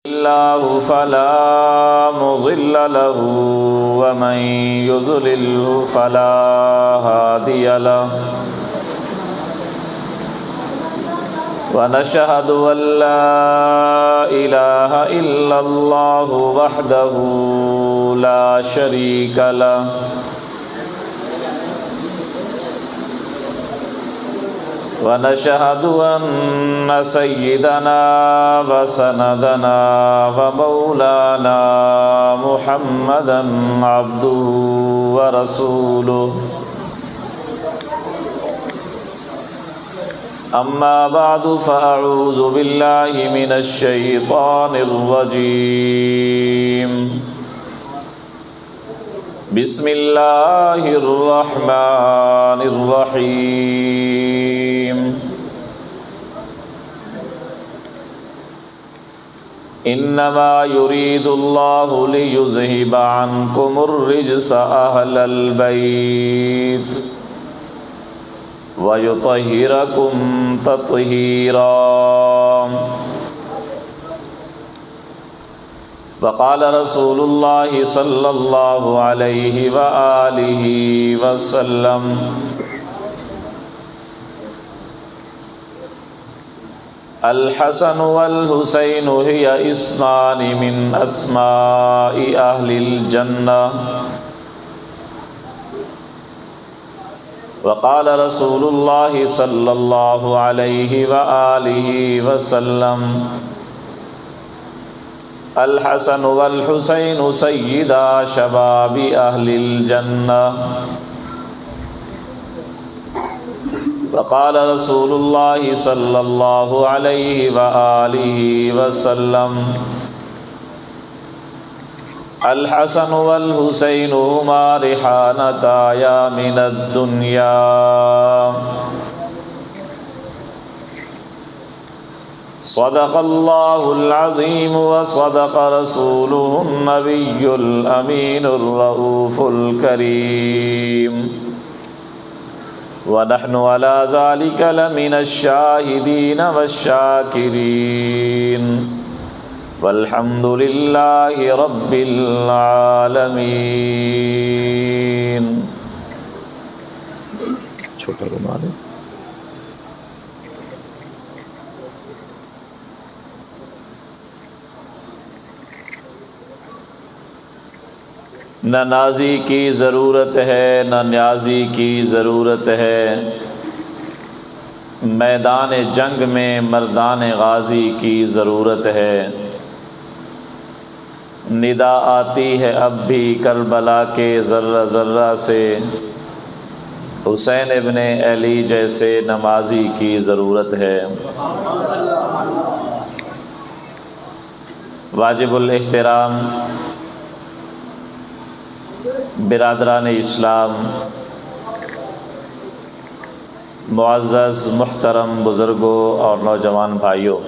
الله فلا مضل له ومن يضلل فلا هادي له ونشهد أن لا إله إلا الله وحده لا شريك له ونشهد أن سيدنا وسندنا ومولانا محمدا عبده ورسوله أما بعد فأعوذ بالله من الشيطان الرجيم بسم الله الرحمن الرحيم إنما يريد الله ليذهب عنكم الرجس أهل البيت ويطهركم تطهيرا وقال رسول الله صلى الله عليه وآله وسلم الحسن والحسين هي اسمان من أسماء أهل الجنة وقال رسول الله صلى الله عليه وآله وسلم الحسن والحسين سيدا شباب أهل الجنة وقال رسول الله صلى الله عليه وآله وسلم الحسن والحسين هما ريحانتايا من الدنيا صدق الله العظيم وصدق رسوله النبي الأمين الرؤوف الكريم ونحن على ذلك لمن الشاهدين والشاكرين والحمد لله رب العالمين. چھوٹا رومال ہے. نہ نازی کی ضرورت ہے نہ نیازی کی ضرورت ہے، میدان جنگ میں مردان غازی کی ضرورت ہے. ندا آتی ہے اب بھی کربلا کے ذرہ ذرہ سے، حسین ابن علی جیسے نمازی کی ضرورت ہے. واجب الاحترام برادران اسلام، معزز محترم بزرگوں اور نوجوان بھائیوں،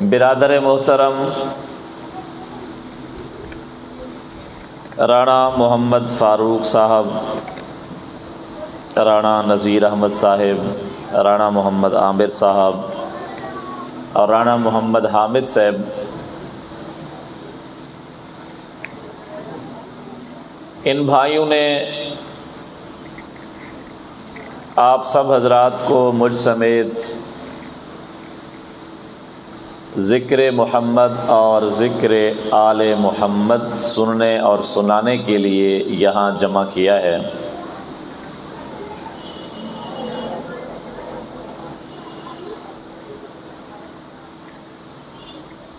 برادر محترم رانا محمد فاروق صاحب، رانا نذیر احمد صاحب، رانا محمد عامر صاحب اور رانا محمد حامد صاحب، ان بھائیوں نے آپ سب حضرات کو مجھ سمیت ذکر محمد اور ذکر آل محمد سننے اور سنانے کے لیے یہاں جمع کیا ہے.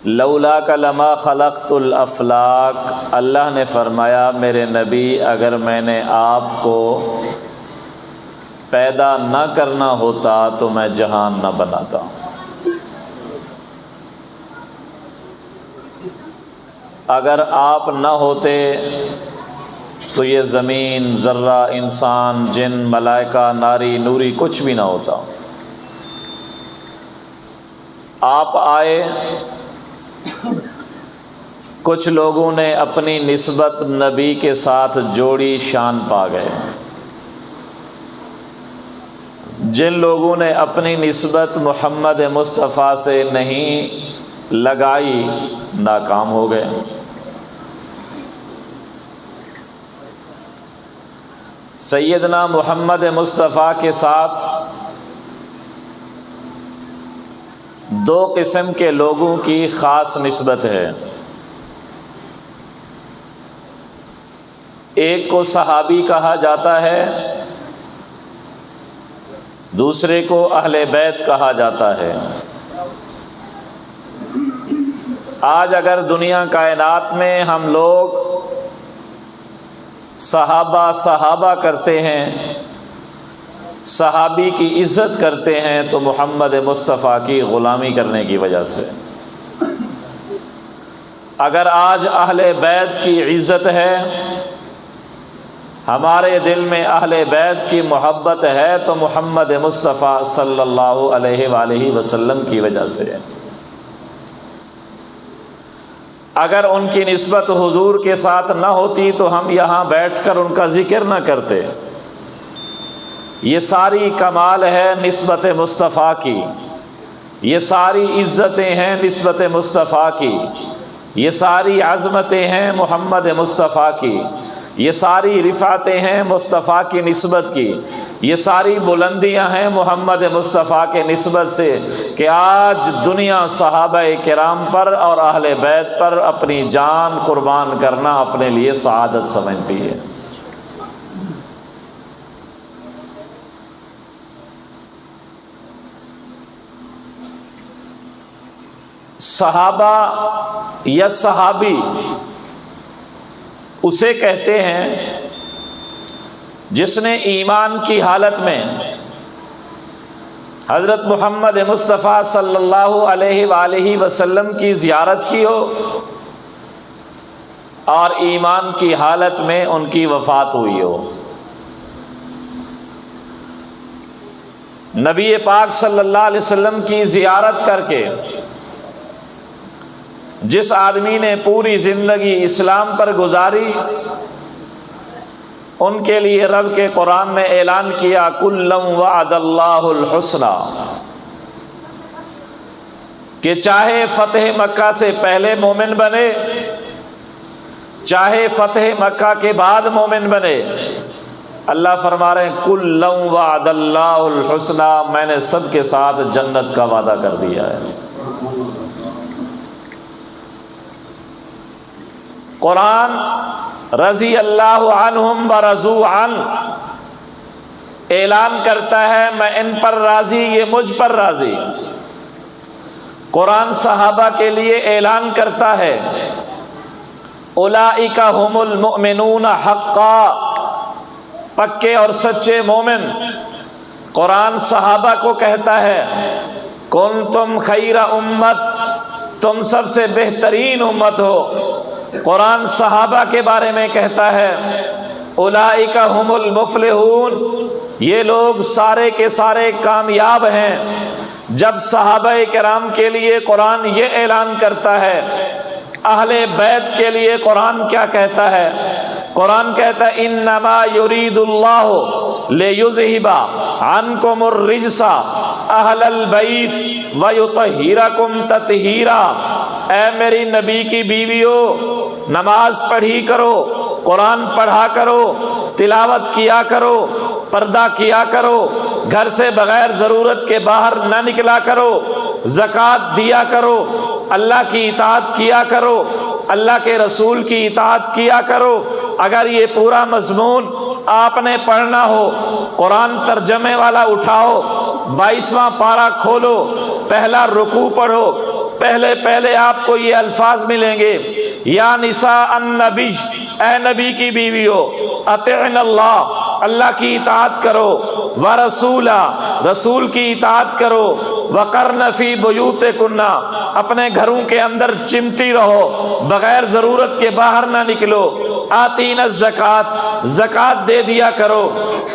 لولاک لما خلقت الافلاک، اللہ نے فرمایا میرے نبی اگر میں نے آپ کو پیدا نہ کرنا ہوتا تو میں جہان نہ بناتا. اگر آپ نہ ہوتے تو یہ زمین، ذرہ، انسان، جن، ملائکہ، ناری نوری کچھ بھی نہ ہوتا. آپ آئے، کچھ لوگوں نے اپنی نسبت نبی کے ساتھ جوڑی، شان پا گئے. جن لوگوں نے اپنی نسبت محمد مصطفیٰ سے نہیں لگائی ناکام ہو گئے۔ سیدنا محمد مصطفیٰ کے ساتھ دو قسم کے لوگوں کی خاص نسبت ہے۔ ایک کو صحابی کہا جاتا ہے، دوسرے کو اہل بیت کہا جاتا ہے۔ آج اگر دنیا کائنات میں ہم لوگ صحابہ کرتے ہیں، صحابی کی عزت کرتے ہیں، تو محمد مصطفیٰ کی غلامی کرنے کی وجہ سے۔ اگر آج اہل بیت کی عزت ہے، ہمارے دل میں اہل بیت کی محبت ہے، تو محمد مصطفیٰ صلی اللہ علیہ وآلہ وسلم کی وجہ سے۔ اگر ان کی نسبت حضور کے ساتھ نہ ہوتی تو ہم یہاں بیٹھ کر ان کا ذکر نہ کرتے۔ یہ ساری کمال ہے نسبت مصطفیٰ کی، یہ ساری عزتیں ہیں نسبت مصطفیٰ کی، یہ ساری عظمتیں ہیں محمد مصطفیٰ کی، یہ ساری رفعتیں ہیں مصطفیٰ کی نسبت کی، یہ ساری بلندیاں ہیں محمد مصطفیٰ کے نسبت سے، کہ آج دنیا صحابہ کرام پر اور اہل بیت پر اپنی جان قربان کرنا اپنے لیے سعادت سمجھتی ہے۔ صحابہ یا صحابی اسے کہتے ہیں جس نے ایمان کی حالت میں حضرت محمد مصطفیٰ صلی اللہ علیہ وآلہ وسلم کی زیارت کی ہو اور ایمان کی حالت میں ان کی وفات ہوئی ہو۔ نبی پاک صلی اللہ علیہ وسلم کی زیارت کر کے جس آدمی نے پوری زندگی اسلام پر گزاری، ان کے لیے رب کے قرآن نے اعلان کیا کُلًّا وعد اللہ الحسنی، کہ چاہے فتح مکہ سے پہلے مومن بنے، چاہے فتح مکہ کے بعد مومن بنے، اللہ فرما رہے ہیں کُلًّا وعد اللہ الحسنی، میں نے سب کے ساتھ جنت کا وعدہ کر دیا ہے۔ قرآن رضی اللہ عنہم ورضوا عنہ اعلان کرتا ہے میں ان پر راضی، یہ مجھ پر راضی۔ قرآن صحابہ کے لیے اعلان کرتا ہے اولئک ھم المؤمنون حقا، پکے اور سچے مومن۔ قرآن صحابہ کو کہتا ہے کنتم خیر امت، تم سب سے بہترین امت ہو۔ قرآن صحابہ کے بارے میں کہتا ہے اولئک ھم المفلحون، یہ لوگ سارے کے سارے کامیاب ہیں۔ جب صحابہ کرام کے لیے قرآن یہ اعلان کرتا ہے، اہل بیت کے لیے قرآن کیا کہتا ہے؟ قرآن کہتا ہے انما یرید اللہ لیذھب عنکم الرجس اہل البیت ویطہرکم تطہیرا۔ اے میری نبی کی بیویو، نماز پڑھی کرو، قرآن پڑھا کرو، تلاوت کیا کرو، پردہ کیا کرو، گھر سے بغیر ضرورت کے باہر نہ نکلا کرو، زکوٰۃ دیا کرو، اللہ کی اطاعت کیا کرو، اللہ کے رسول کی اطاعت کیا کرو۔ اگر یہ پورا مضمون آپ نے پڑھنا ہو، قرآن ترجمے والا اٹھاؤ، 22واں پارہ کھولو، پہلا رکوع پڑھو، پہلے آپ کو یہ الفاظ ملیں گے یا نساء النبی، اے نبی کی بیویو، اطیعن اللہ، اللہ کی اطاعت کرو، ورسولہ، رسول کی اطاعت کرو، وقرن فی بیوتکن، اپنے گھروں کے اندر چمٹی رہو، بغیر ضرورت کے باہر نہ نکلو، آتین الزکوٰۃ، زکوٰۃ دے دیا کرو،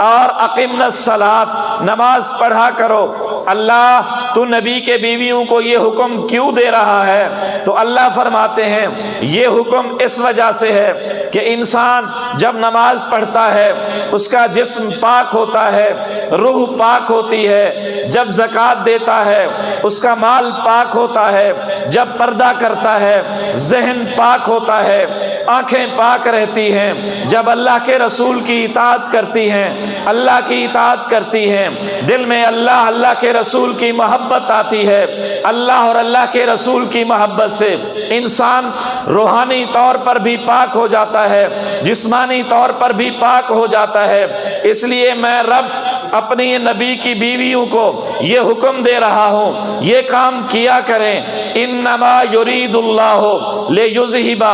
اور اقمنا الصلاۃ، نماز پڑھا کرو، اللہ تو نبی کے بیویوں کو یہ حکم کیوں دے رہا ہے؟ تو اللہ فرماتے ہیں یہ حکم اس وجہ سے ہے کہ انسان جب نماز پڑھتا ہے اس کا جسم پاک ہوتا ہے، روح پاک ہوتی ہے، جب زکوٰۃ دیتا ہے اس کا مال پاک ہوتا ہے، جب پردہ کرتا ہے ذہن پاک ہوتا ہے، آنکھیں پاک رہتی ہیں، جب اللہ کے رسول کی اطاعت کرتی ہیں، اللہ کی اطاعت کرتی ہیں، دل میں اللہ کے رسول کی محبت آتی ہے، اللہ اور اللہ کے رسول کی محبت سے انسان روحانی طور پر بھی پاک ہو جاتا ہے، جسمانی طور پر بھی پاک ہو جاتا ہے۔ اس لیے میں رب اپنی نبی کی بیویوں کو یہ حکم دے رہا ہوں یہ کام کیا کریں۔ انما یرید اللہ لیذہب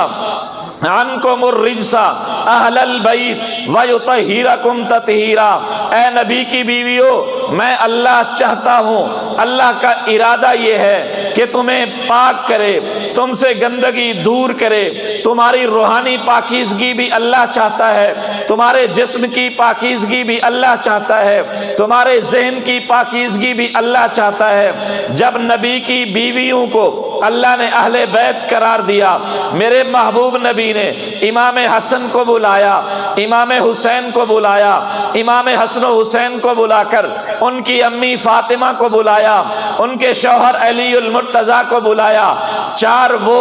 عنکم الرجس اہل البیت ویطہرکم تطہیرا۔ اے نبی کی بیویوں، میں اللہ چاہتا ہوں، اللہ کا ارادہ یہ ہے کہ تمہیں پاک کرے، تم سے گندگی دور کرے، تمہاری روحانی پاکیزگی بھی اللہ چاہتا ہے، تمہارے جسم کی پاکیزگی بھی اللہ چاہتا ہے، تمہارے ذہن کی پاکیزگی بھی اللہ چاہتا ہے۔ جب نبی کی بیویوں کو اللہ نے اہل بیت قرار دیا، میرے محبوب نبی نے امام حسن کو بلایا، امام حسین کو بلایا، امام حسن و حسین کو بلا کر ان کی امی فاطمہ کو بلایا، ان کے شوہر علی المرتضیٰ کو بلایا، چار وہ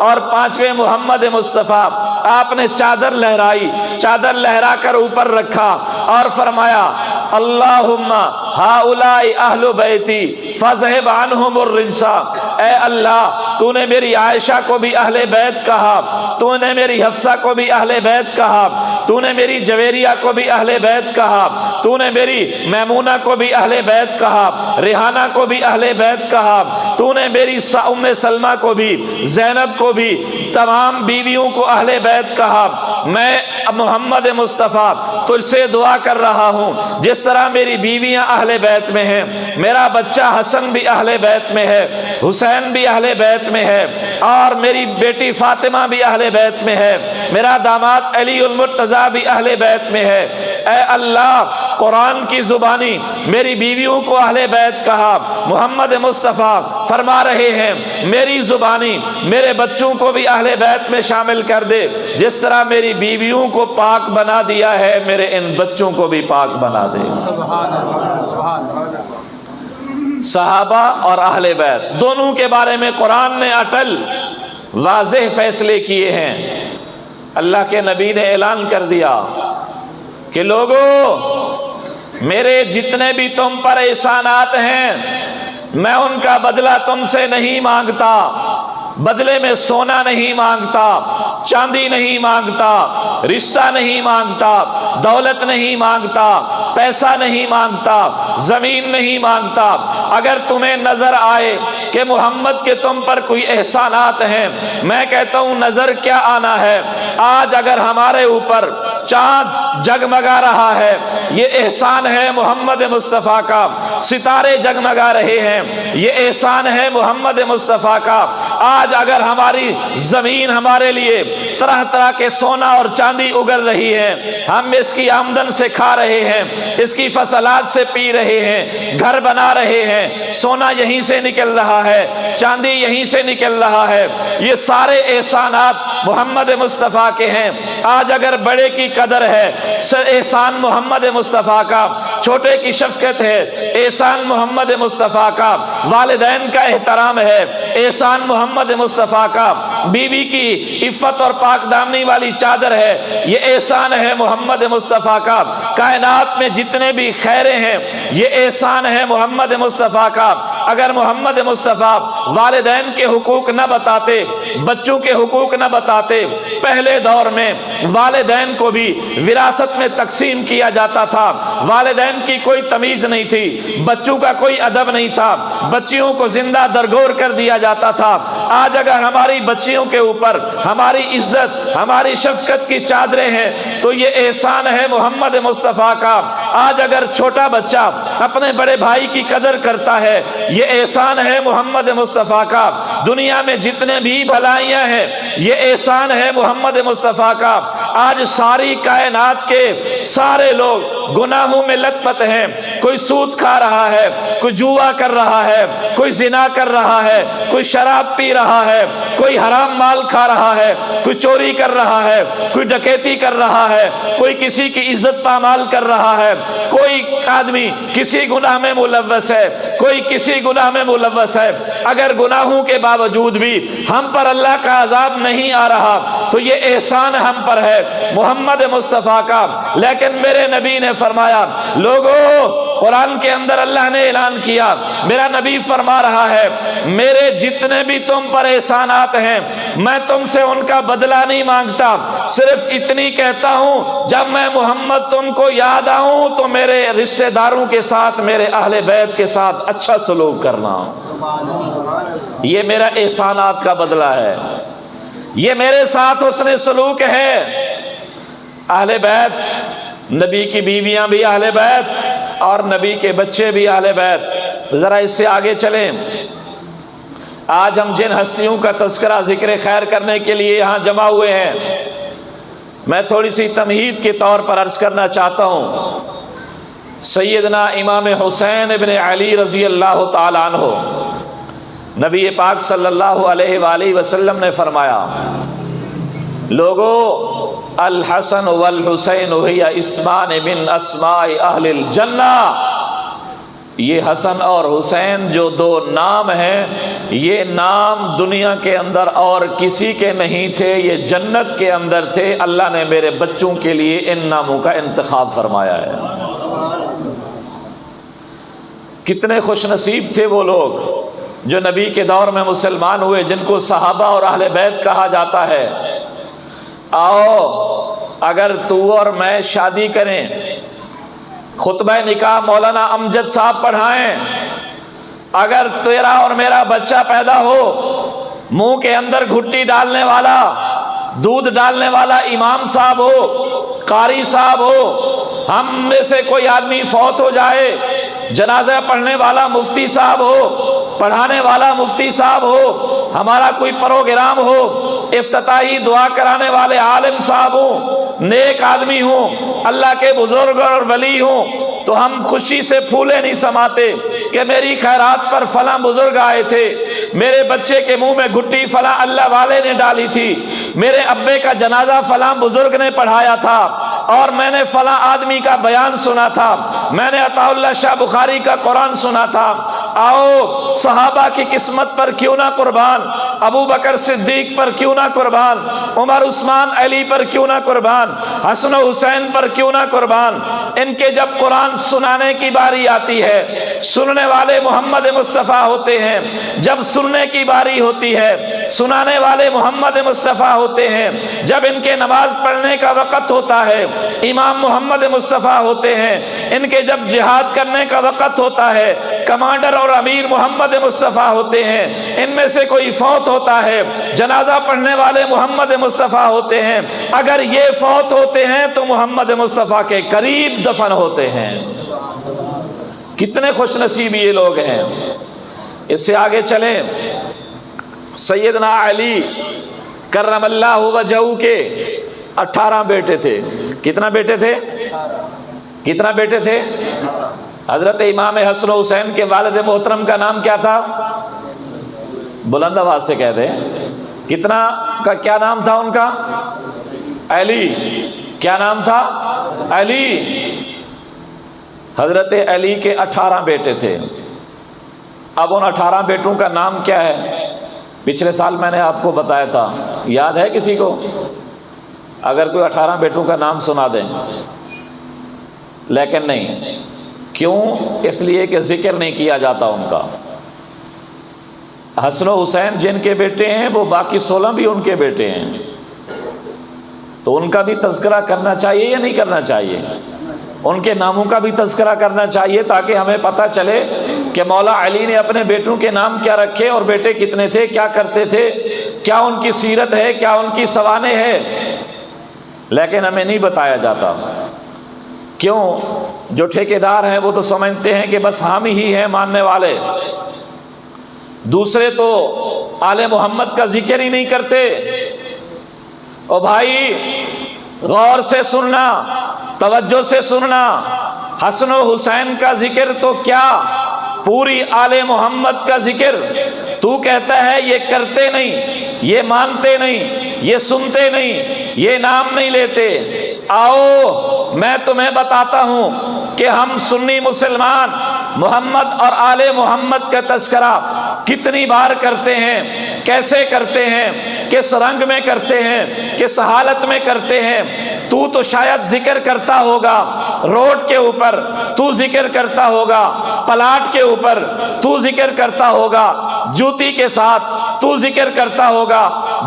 اور پانچویں محمد مصطفیٰ۔ آپ نے چادر لہرائی، چادر لہرا کر اوپر رکھا اور فرمایا اللہم ہؤلاء اہل بیتی فاذہب عنہم الرجس۔ اے اللہ تو نے میری عائشہ کو بھی اہل بیت کہا، تو نے میری حفصہ کو بھی اہل بیت کہا، تو نے میری جویریہ کو بھی اہل بیت کہا، تو نے میری میمونہ کو بھی اہل بیت کہا، ریحانہ کو بھی اہل بیت کہا، تو نے میری ام سلمہ کو بھی، زینب کو بھی، تمام بیویوں کو اہل بیت کہا۔ میں محمد مصطفیٰ تجھ سے دعا کر رہا ہوں جس طرح میری بیویاں اہل بیت میں ہیں، میرا بچہ حسن بھی اہل بیت میں ہے، حسین بھی اہل بیت میں ہے، اور میری بیٹی فاطمہ بھی اہل بیت میں ہے، میرا داماد علی المرتضیٰ بھی اہل بیت میں ہے۔ اے اللہ قرآن کی زبانی میری بیویوں کو اہل بیت کہا، محمد مصطفیٰ فرما رہے ہیں میری زبانی میرے بچوں کو بھی اہل بیت میں شامل کر دے، جس طرح میری بیویوں کو پاک بنا دیا ہے میرے ان بچوں کو بھی پاک بنا دے۔ صحابہ اور اہل بیت دونوں کے بارے میں قرآن نے اٹل واضح فیصلے کیے ہیں۔ اللہ کے نبی نے اعلان کر دیا کہ لوگو میرے جتنے بھی تم پر احسانات ہیں میں ان کا بدلہ تم سے نہیں مانگتا، بدلے میں سونا نہیں مانگتا، چاندی نہیں مانگتا، رشتہ نہیں مانگتا، دولت نہیں مانگتا، پیسہ نہیں مانگتا، زمین نہیں مانگتا۔ اگر تمہیں نظر آئے کہ محمد کے تم پر کوئی احسانات ہیں، میں کہتا ہوں نظر کیا آنا ہے، آج اگر ہمارے اوپر چاند جگمگا رہا ہے یہ احسان ہے محمد مصطفیٰ کا، ستارے جگمگا رہے ہیں یہ احسان ہے محمد مصطفیٰ کا۔ آج اگر ہماری زمین ہمارے لیے طرح طرح کے سونا اور چاندی اگل رہی ہے، ہم اس کی آمدن سے کھا رہے ہیں، اس کی فصلات سے پی رہے ہیں، گھر بنا رہے ہیں، سونا یہیں سے نکل رہا ہے، چاندی یہیں سے نکل رہا ہے، یہ سارے احسانات محمد مصطفیٰ کے ہیں۔ آج اگر بڑے کی قدر ہے احسان محمد مصطفیٰ کا، چھوٹے کی شفقت ہے احسان محمد مصطفیٰ کا، والدین کا احترام ہے احسان محمد مصطفیٰ کا، بیوی کی عفت اور پاک دامنی والی چادر ہے یہ احسان ہے محمد مصطفیٰ کا، کائنات میں جتنے بھی خیریں ہیں یہ احسان ہے محمد مصطفیٰ کا۔ اگر محمد مصطفیٰ والدین کے حقوق نہ بتاتے، بچوں کے حقوق نہ بتاتے، پہلے دور میں والدین کو بھی وراثت میں تقسیم کیا جاتا تھا، والدین کی کوئی تمیز نہیں تھی، بچوں کا کوئی ادب نہیں تھا، بچیوں کو زندہ درگور کر دیا جاتا تھا۔ آج اگر ہماری بچیوں کے اوپر ہماری عزت ہماری شفقت کی چادریں ہیں تو یہ احسان ہے محمد مصطفیٰ کا۔ آج اگر چھوٹا بچہ اپنے بڑے بھائی کی قدر کرتا ہے یہ احسان ہے محمد مصطفیٰ کا۔ دنیا میں جتنے بھی بھلائیاں ہیں یہ احسان ہے محمد مصطفیٰ کا۔ آج ساری کائنات کے سارے لوگ گناہوں میں لت پت ہیں، کوئی سود کھا رہا ہے، کوئی جوا کر رہا ہے، کوئی زنا کر رہا ہے، کوئی شراب پی رہا ہے، کوئی حرام مال کھا رہا ہے، کوئی چوری کر رہا ہے، کوئی ڈکیتی کر رہا ہے، کوئی کسی کی عزت پامال کر رہا ہے، کوئی آدمی کسی گناہ میں ملوث ہے، کوئی کسی گناہ میں ملوث ہے، اگر گناہوں کے باوجود بھی ہم پر اللہ کا عذاب نہیں آ رہا تو یہ احسان ہم پر ہے محمد مصطفیٰ کا۔ لیکن میرے نبی نے فرمایا، لوگوں، قرآن کے اندر اللہ نے اعلان کیا، میرا نبی فرما رہا ہے، میرے جتنے بھی تم پر احسانات ہیں میں تم سے ان کا بدلہ نہیں مانگتا، صرف اتنی کہتا ہوں جب میں محمد تم کو یاد آؤں تو میرے رشتہ داروں کے ساتھ، میرے اہل بیت کے ساتھ اچھا سلوک کرنا، یہ میرا احسانات کا بدلہ ہے، یہ میرے ساتھ حسن سلوک ہے۔ اہل بیت، نبی کی بیویاں بھی اہل بیت اور نبی کے بچے بھی اہل بیت۔ ذرا اس سے آگے چلیں، آج ہم جن ہستیوں کا تذکرہ ذکر خیر کرنے کے لیے یہاں جمع ہوئے ہیں، میں تھوڑی سی تمہید کے طور پر عرض کرنا چاہتا ہوں۔ سیدنا امام حسین ابن علی رضی اللہ تعالیٰ عنہ، نبی پاک صلی اللہ علیہ وآلہ وسلم نے فرمایا، لوگو الحسن والحسین ہی اسمان من اسماء اہل الجنہ، یہ حسن اور حسین جو دو نام ہیں، یہ نام دنیا کے اندر اور کسی کے نہیں تھے، یہ جنت کے اندر تھے، اللہ نے میرے بچوں کے لیے ان ناموں کا انتخاب فرمایا ہے۔ کتنے خوش نصیب تھے وہ لوگ جو نبی کے دور میں مسلمان ہوئے، جن کو صحابہ اور اہل بیت کہا جاتا ہے۔ آؤ، اگر تو اور میں شادی کریں، خطبہ نکاح مولانا امجد صاحب پڑھائیں، اگر تیرا اور میرا بچہ پیدا ہو، منہ کے اندر گھٹی ڈالنے والا، دودھ ڈالنے والا امام صاحب ہو، قاری صاحب ہو، ہم میں سے کوئی آدمی فوت ہو جائے، جنازہ پڑھنے والا مفتی صاحب ہو، پڑھانے والا مفتی صاحب ہو، ہمارا کوئی پروگرام ہو، افتتاحی دعا کرانے والے عالم صاحب ہوں، نیک آدمی ہوں، اللہ کے بزرگ اور ولی ہوں، تو ہم خوشی سے پھولے نہیں سماتے کہ میری خیرات پر فلاں بزرگ آئے تھے، میرے بچے کے منہ میں گھٹی فلاں اللہ والے نے ڈالی تھی، میرے ابے کا جنازہ فلاں بزرگ نے پڑھایا تھا، اور میں نے فلاں آدمی کا بیان سنا تھا، میں نے عطا اللہ شاہ بخاری کا قرآن سنا تھا۔ آؤ، صحابہ کی قسمت پر کیوں نہ قربان، ابو بکر صدیق پر کیوں نہ قربان، عمر عثمان علی پر کیوں نہ قربان، حسن و حسین پر کیوں نہ قربان۔ ان کے جب قرآن سنانے کی باری آتی ہے، سننے والے محمد مصطفیٰ ہوتے ہیں، جب سننے کی باری ہوتی ہے سنانے والے محمد مصطفیٰ ہوتے ہیں، جب ان کے نماز پڑھنے کا وقت ہوتا ہے امام محمد مصطفیٰ ہوتے ہیں، ان کے جب جہاد کرنے کا وقت ہوتا ہے کمانڈر اور امیر محمد مصطفیٰ ہوتے ہیں، ان میں سے کوئی فوت ہوتا ہے جنازہ پڑھنے والے محمد مصطفیٰ ہوتے ہیں۔ اگر یہ فوت ہوتے ہیں تو محمد مصطفیٰ کے قریب دفن ہوتے ہیں۔ کتنے خوش نصیب یہ لوگ ہیں۔ اس سے آگے چلیں، سیدنا علی کرم اللہ وجہہ کے 18 بیٹے تھے۔ کتنا بیٹے تھے؟ کتنا بیٹے تھے؟ حضرت امام حسن و حسین کے والد محترم کا نام کیا تھا؟ بلند آواز سے کہہ دیں، کتنا کا کیا نام تھا ان کا؟ علی۔ کیا نام تھا؟ علی۔ حضرت علی کے 18 بیٹے تھے۔ اب ان 18 بیٹوں کا نام کیا ہے؟ پچھلے سال میں نے آپ کو بتایا تھا، یاد ہے کسی کو؟ اگر کوئی 18 بیٹوں کا نام سنا دیں۔ لیکن نہیں، کیوں؟ اس لیے کہ ذکر نہیں کیا جاتا ان کا۔ حسن و حسین جن کے بیٹے ہیں وہ باقی 16 بھی ان کے بیٹے ہیں، تو ان کا بھی تذکرہ کرنا چاہیے یا نہیں کرنا چاہیے؟ ان کے ناموں کا بھی تذکرہ کرنا چاہیے تاکہ ہمیں پتہ چلے کہ مولا علی نے اپنے بیٹوں کے نام کیا رکھے اور بیٹے کتنے تھے، کیا کرتے تھے، کیا ان کی سیرت ہے، کیا ان کی سوانح ہے۔ لیکن ہمیں نہیں بتایا جاتا۔ کیوں؟ جو ٹھیکیدار ہیں وہ تو سمجھتے ہیں کہ بس ہم ہی ہیں ماننے والے، دوسرے تو آل محمد کا ذکر ہی نہیں کرتے۔ او بھائی، غور سے سننا، توجہ سے سننا، حسن و حسین کا ذکر تو کیا، پوری آل محمد کا ذکر تو کہتا ہے یہ کرتے نہیں، یہ مانتے نہیں، یہ سنتے نہیں، یہ نام نہیں لیتے۔ آؤ میں تمہیں بتاتا ہوں کہ ہم سنی مسلمان محمد اور آل محمد کا تذکرہ کتنی بار کرتے ہیں، کیسے کرتے ہیں، کس رنگ میں کرتے ہیں، کس حالت میں کرتے ہیں۔ تو شاید ذکر کرتا ہوگا روڈ کے اوپر، تو ذکر کرتا ہوگا پلاٹ کے اوپر، تو ذکر کرتا ہوگا جوتی کے ساتھ، تو ذکر کرتا ہوگا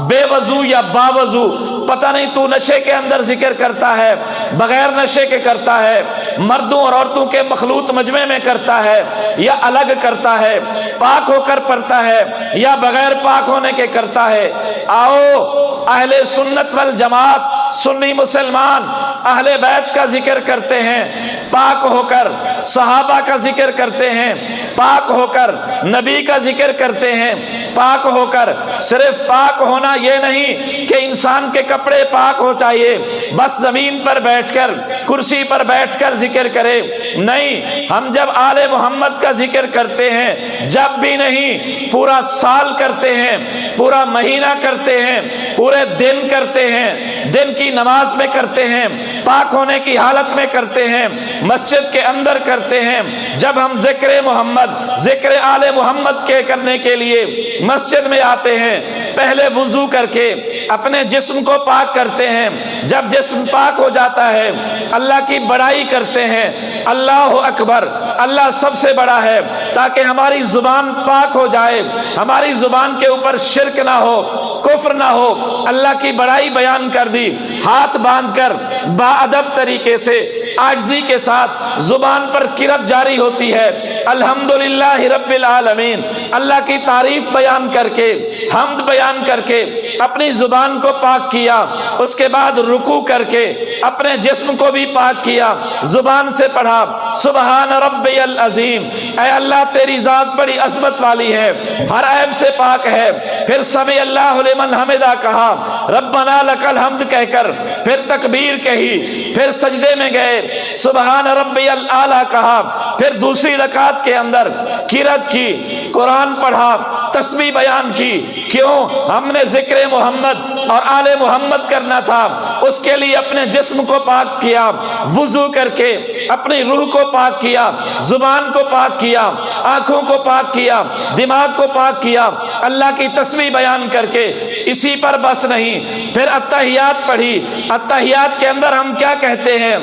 بے وضو یا باوضو، پتہ نہیں تو نشے کے اندر ذکر کرتا ہے، بغیر نشے کے کرتا ہے، مردوں اور عورتوں کے مخلوط مجمع میں کرتا ہے یا الگ کرتا ہے، پاک ہو کر پڑھتا ہے یا بغیر پاک ہونے کے کرتا ہے۔ آؤ اہل سنت والجماعت سنی مسلمان اہل بیت کا ذکر کرتے ہیں پاک ہو کر، صحابہ کا ذکر کرتے ہیں پاک ہو کر، نبی کا ذکر کرتے ہیں پاک ہو کر۔ صرف پاک ہونا یہ نہیں کہ انسان کے کپڑے پاک ہو چاہیے بس زمین پر بیٹھ کر، کرسی پر بیٹھ کر ذکر کرے، نہیں، ہم جب آل محمد کا ذکر کرتے ہیں جب بھی نہیں، پورا سال کرتے ہیں، پورا مہینہ کرتے ہیں، پورے دن کرتے ہیں، دن کی نماز میں کرتے ہیں، پاک ہونے کی حالت میں کرتے ہیں، مسجد کے اندر کرتے ہیں۔ جب ہم ذکر محمد، ذکر آل محمد کے کرنے کے لیے مسجد میں آتے ہیں، پہلے وضو کر کے اپنے جسم کو پاک کرتے ہیں، جب جسم پاک ہو جاتا ہے اللہ کی بڑائی کرتے ہیں، اللہ اکبر، اللہ سب سے بڑا ہے، تاکہ ہماری زبان پاک ہو جائے، ہماری زبان کے اوپر شرک نہ ہو، کفر نہ ہو، اللہ کی بڑائی بیان کر دی، ہاتھ باندھ کر با ادب طریقے سے عاجزی کے ساتھ زبان پر کرت جاری ہوتی ہے، الحمدللہ رب العالمین، اللہ کی تعریف بیان کر کے، حمد بیان کر کے اپنی زبان کو پاک کیا، اس کے بعد رکوع کر کے اپنے جسم کو بھی پاک کیا، زبان سے پڑھا سبحان ربی العظیم، اے اللہ تیری ذات بڑی عظمت والی ہے، ہر عیب سے پاک ہے، پھر سمع اللہ لمن حمدہ کہا، ربنا لک الحمد کہہ کر پھر تکبیر کہی، پھر سجدے میں گئے سبحان ربی الاعلی کہا، پھر دوسری رکعت کے اندر قرات کی، قرآن پڑھا، تسبیح بیان کی۔ کیوں؟ ہم نے ذکر محمد اور آل محمد کرنا تھا، اس کے لیے اپنے جسم کو پاک کیا، وضو کر کے اپنی روح کو پاک کیا، زبان کو پاک کیا، آنکھوں کو پاک کیا، دماغ کو پاک کیا، اللہ کی تسبیح بیان کر کے۔ اسی پر بس نہیں، پھر اتحیات پڑھی، اتحیات کے اندر ہم کیا کہتے ہیں؟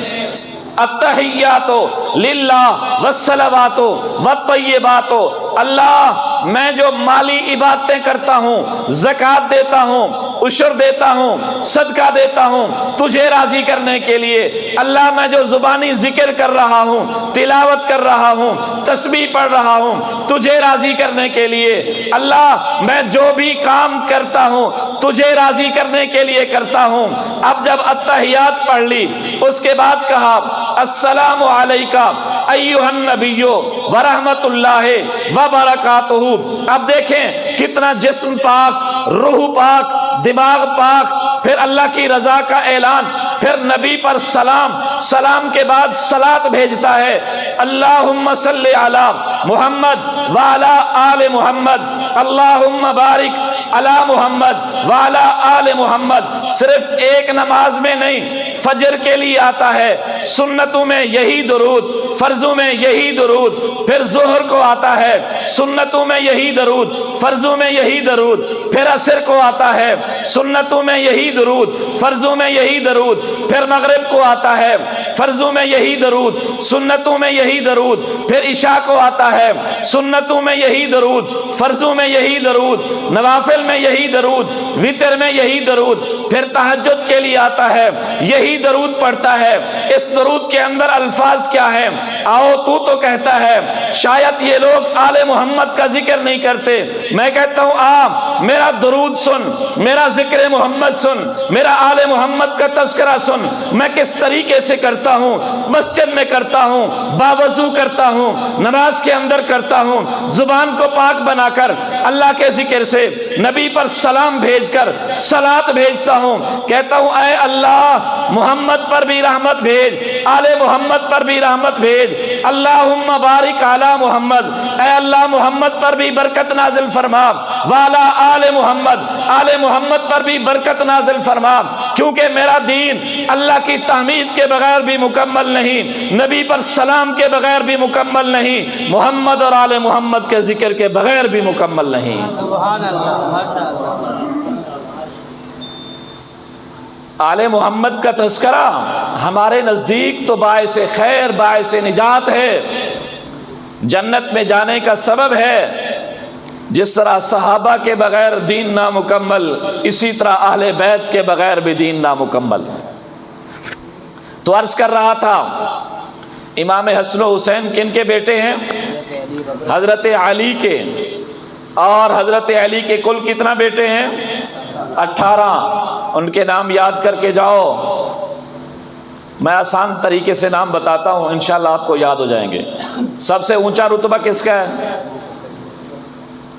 التحیات للہ والصلوات والطیبات، اللہ میں جو مالی عبادتیں کرتا ہوں، زکوٰۃ دیتا ہوں، عشر دیتا ہوں، صدقہ دیتا ہوں تجھے راضی کرنے کے لیے، اللہ میں جو زبانی ذکر کر رہا ہوں، تلاوت کر رہا ہوں، تسبیح پڑھ رہا ہوں تجھے راضی کرنے کے لیے، اللہ میں جو بھی کام کرتا ہوں تجھے راضی کرنے کے لیے کرتا ہوں۔ اب جب اتحیات پڑھ لی، اس کے بعد کہا السلام علیکہ ایھا النبی ورحمۃ اللہ وبرکاتہ۔ اب دیکھیں کتنا جسم پاک، روح پاک، دماغ پاک، پھر اللہ کی رضا کا اعلان، پھر نبی پر سلام، سلام کے بعد صلاۃ بھیجتا ہے، اللہم صلی علی محمد وعلی آل محمد، اللہم بارک علی محمد وعلی آل محمد۔ صرف ایک نماز میں نہیں، فجر کے لیے آتا ہے، سنتوں میں یہی درود، فرضوں میں یہی درود، پھر ظہر کو آتا ہے، سنتوں میں یہی درود، فرضوں میں یہی درود، پھر عصر کو آتا ہے، سنتوں میں یہی درود، فرضوں میں یہی درود، پھر مغرب کو آتا ہے، فرضوں میں یہی درود، سنتوں میں یہی درود، پھر عشاء کو آتا ہے، سنتوں میں یہی درود، فرضوں میں یہی درود، نوافل میں یہی درود، وتر میں یہی درود، پھر تہجد کے لیے آتا ہے، یہی درود پڑھتا ہے۔ اس درود کے اندر الفاظ کیا ہیں؟ آؤ تو کہتا ہے شاید یہ لوگ آل محمد کا ذکر نہیں کرتے، میں کہتا ہوں میرا درود سن، میرا ذکر محمد سن، میرا آل محمد کا تذکرہ سن، میں کس طریقے سے کرتا ہوں، مسجد میں کرتا ہوں، باوضو کرتا ہوں، نماز کے اندر کرتا ہوں، زبان کو پاک بنا کر اللہ کے ذکر سے، نبی پر سلام بھیج کر صلاۃ بھیجتا ہوں، ہوں، کہتا ہوں اے اللہ محمد پر بھی رحمت بھیج، آل محمد پر بھی رحمت بھیج، اللہم بارک علی محمد، اے اللہ محمد پر بھی برکت نازل فرما، والا آل محمد، آل محمد پر بھی برکت نازل فرما، کیونکہ میرا دین اللہ کی تحمید کے بغیر بھی مکمل نہیں، نبی پر سلام کے بغیر بھی مکمل نہیں، محمد اور آل محمد کے ذکر کے بغیر بھی مکمل نہیں۔ سبحان اللہ، ماشاء اللہ۔ آل محمد کا تذکرہ ہمارے نزدیک تو باعث خیر، باعث نجات ہے، جنت میں جانے کا سبب ہے۔ جس طرح صحابہ کے بغیر دین نامکمل، اسی طرح اہل بیت کے بغیر بھی دین نامکمل۔ تو عرض کر رہا تھا امام حسن و حسین کن کے بیٹے ہیں؟ حضرت علی کے، اور حضرت علی کے کل کتنا بیٹے ہیں؟ 18۔ ان کے نام یاد کر کے جاؤ، میں آسان طریقے سے نام بتاتا ہوں، انشاءاللہ آپ کو یاد ہو جائیں گے۔ سب سے اونچا رتبہ کس کا ہے؟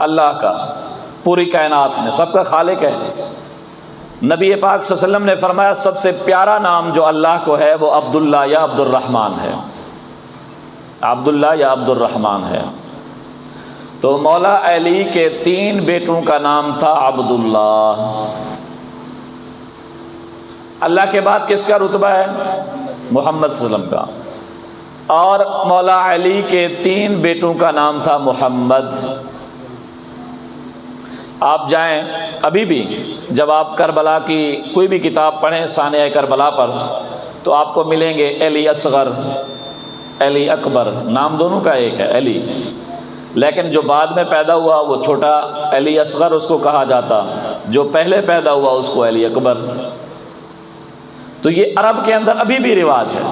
اللہ کا، پوری کائنات میں سب کا خالق ہے۔ نبی پاک صلی اللہ علیہ وسلم نے فرمایا سب سے پیارا نام جو اللہ کو ہے وہ عبداللہ یا عبد الرحمن ہے، عبداللہ یا عبد الرحمن ہے۔ تو مولا علی کے 3 بیٹوں کا نام تھا عبداللہ۔ اللہ کے بعد کس کا رتبہ ہے؟ محمد صلی اللہ علیہ وسلم کا۔ اور مولا علی کے 3 بیٹوں کا نام تھا محمد۔ آپ جائیں ابھی بھی، جب آپ کربلا کی کوئی بھی کتاب پڑھیں سانحہ کربلا پر، تو آپ کو ملیں گے علی اصغر، علی اکبر، نام دونوں کا ایک ہے علی، لیکن جو بعد میں پیدا ہوا وہ چھوٹا علی اصغر اس کو کہا جاتا، جو پہلے پیدا ہوا اس کو علی اکبر۔ تو یہ عرب کے اندر ابھی بھی رواج ہے،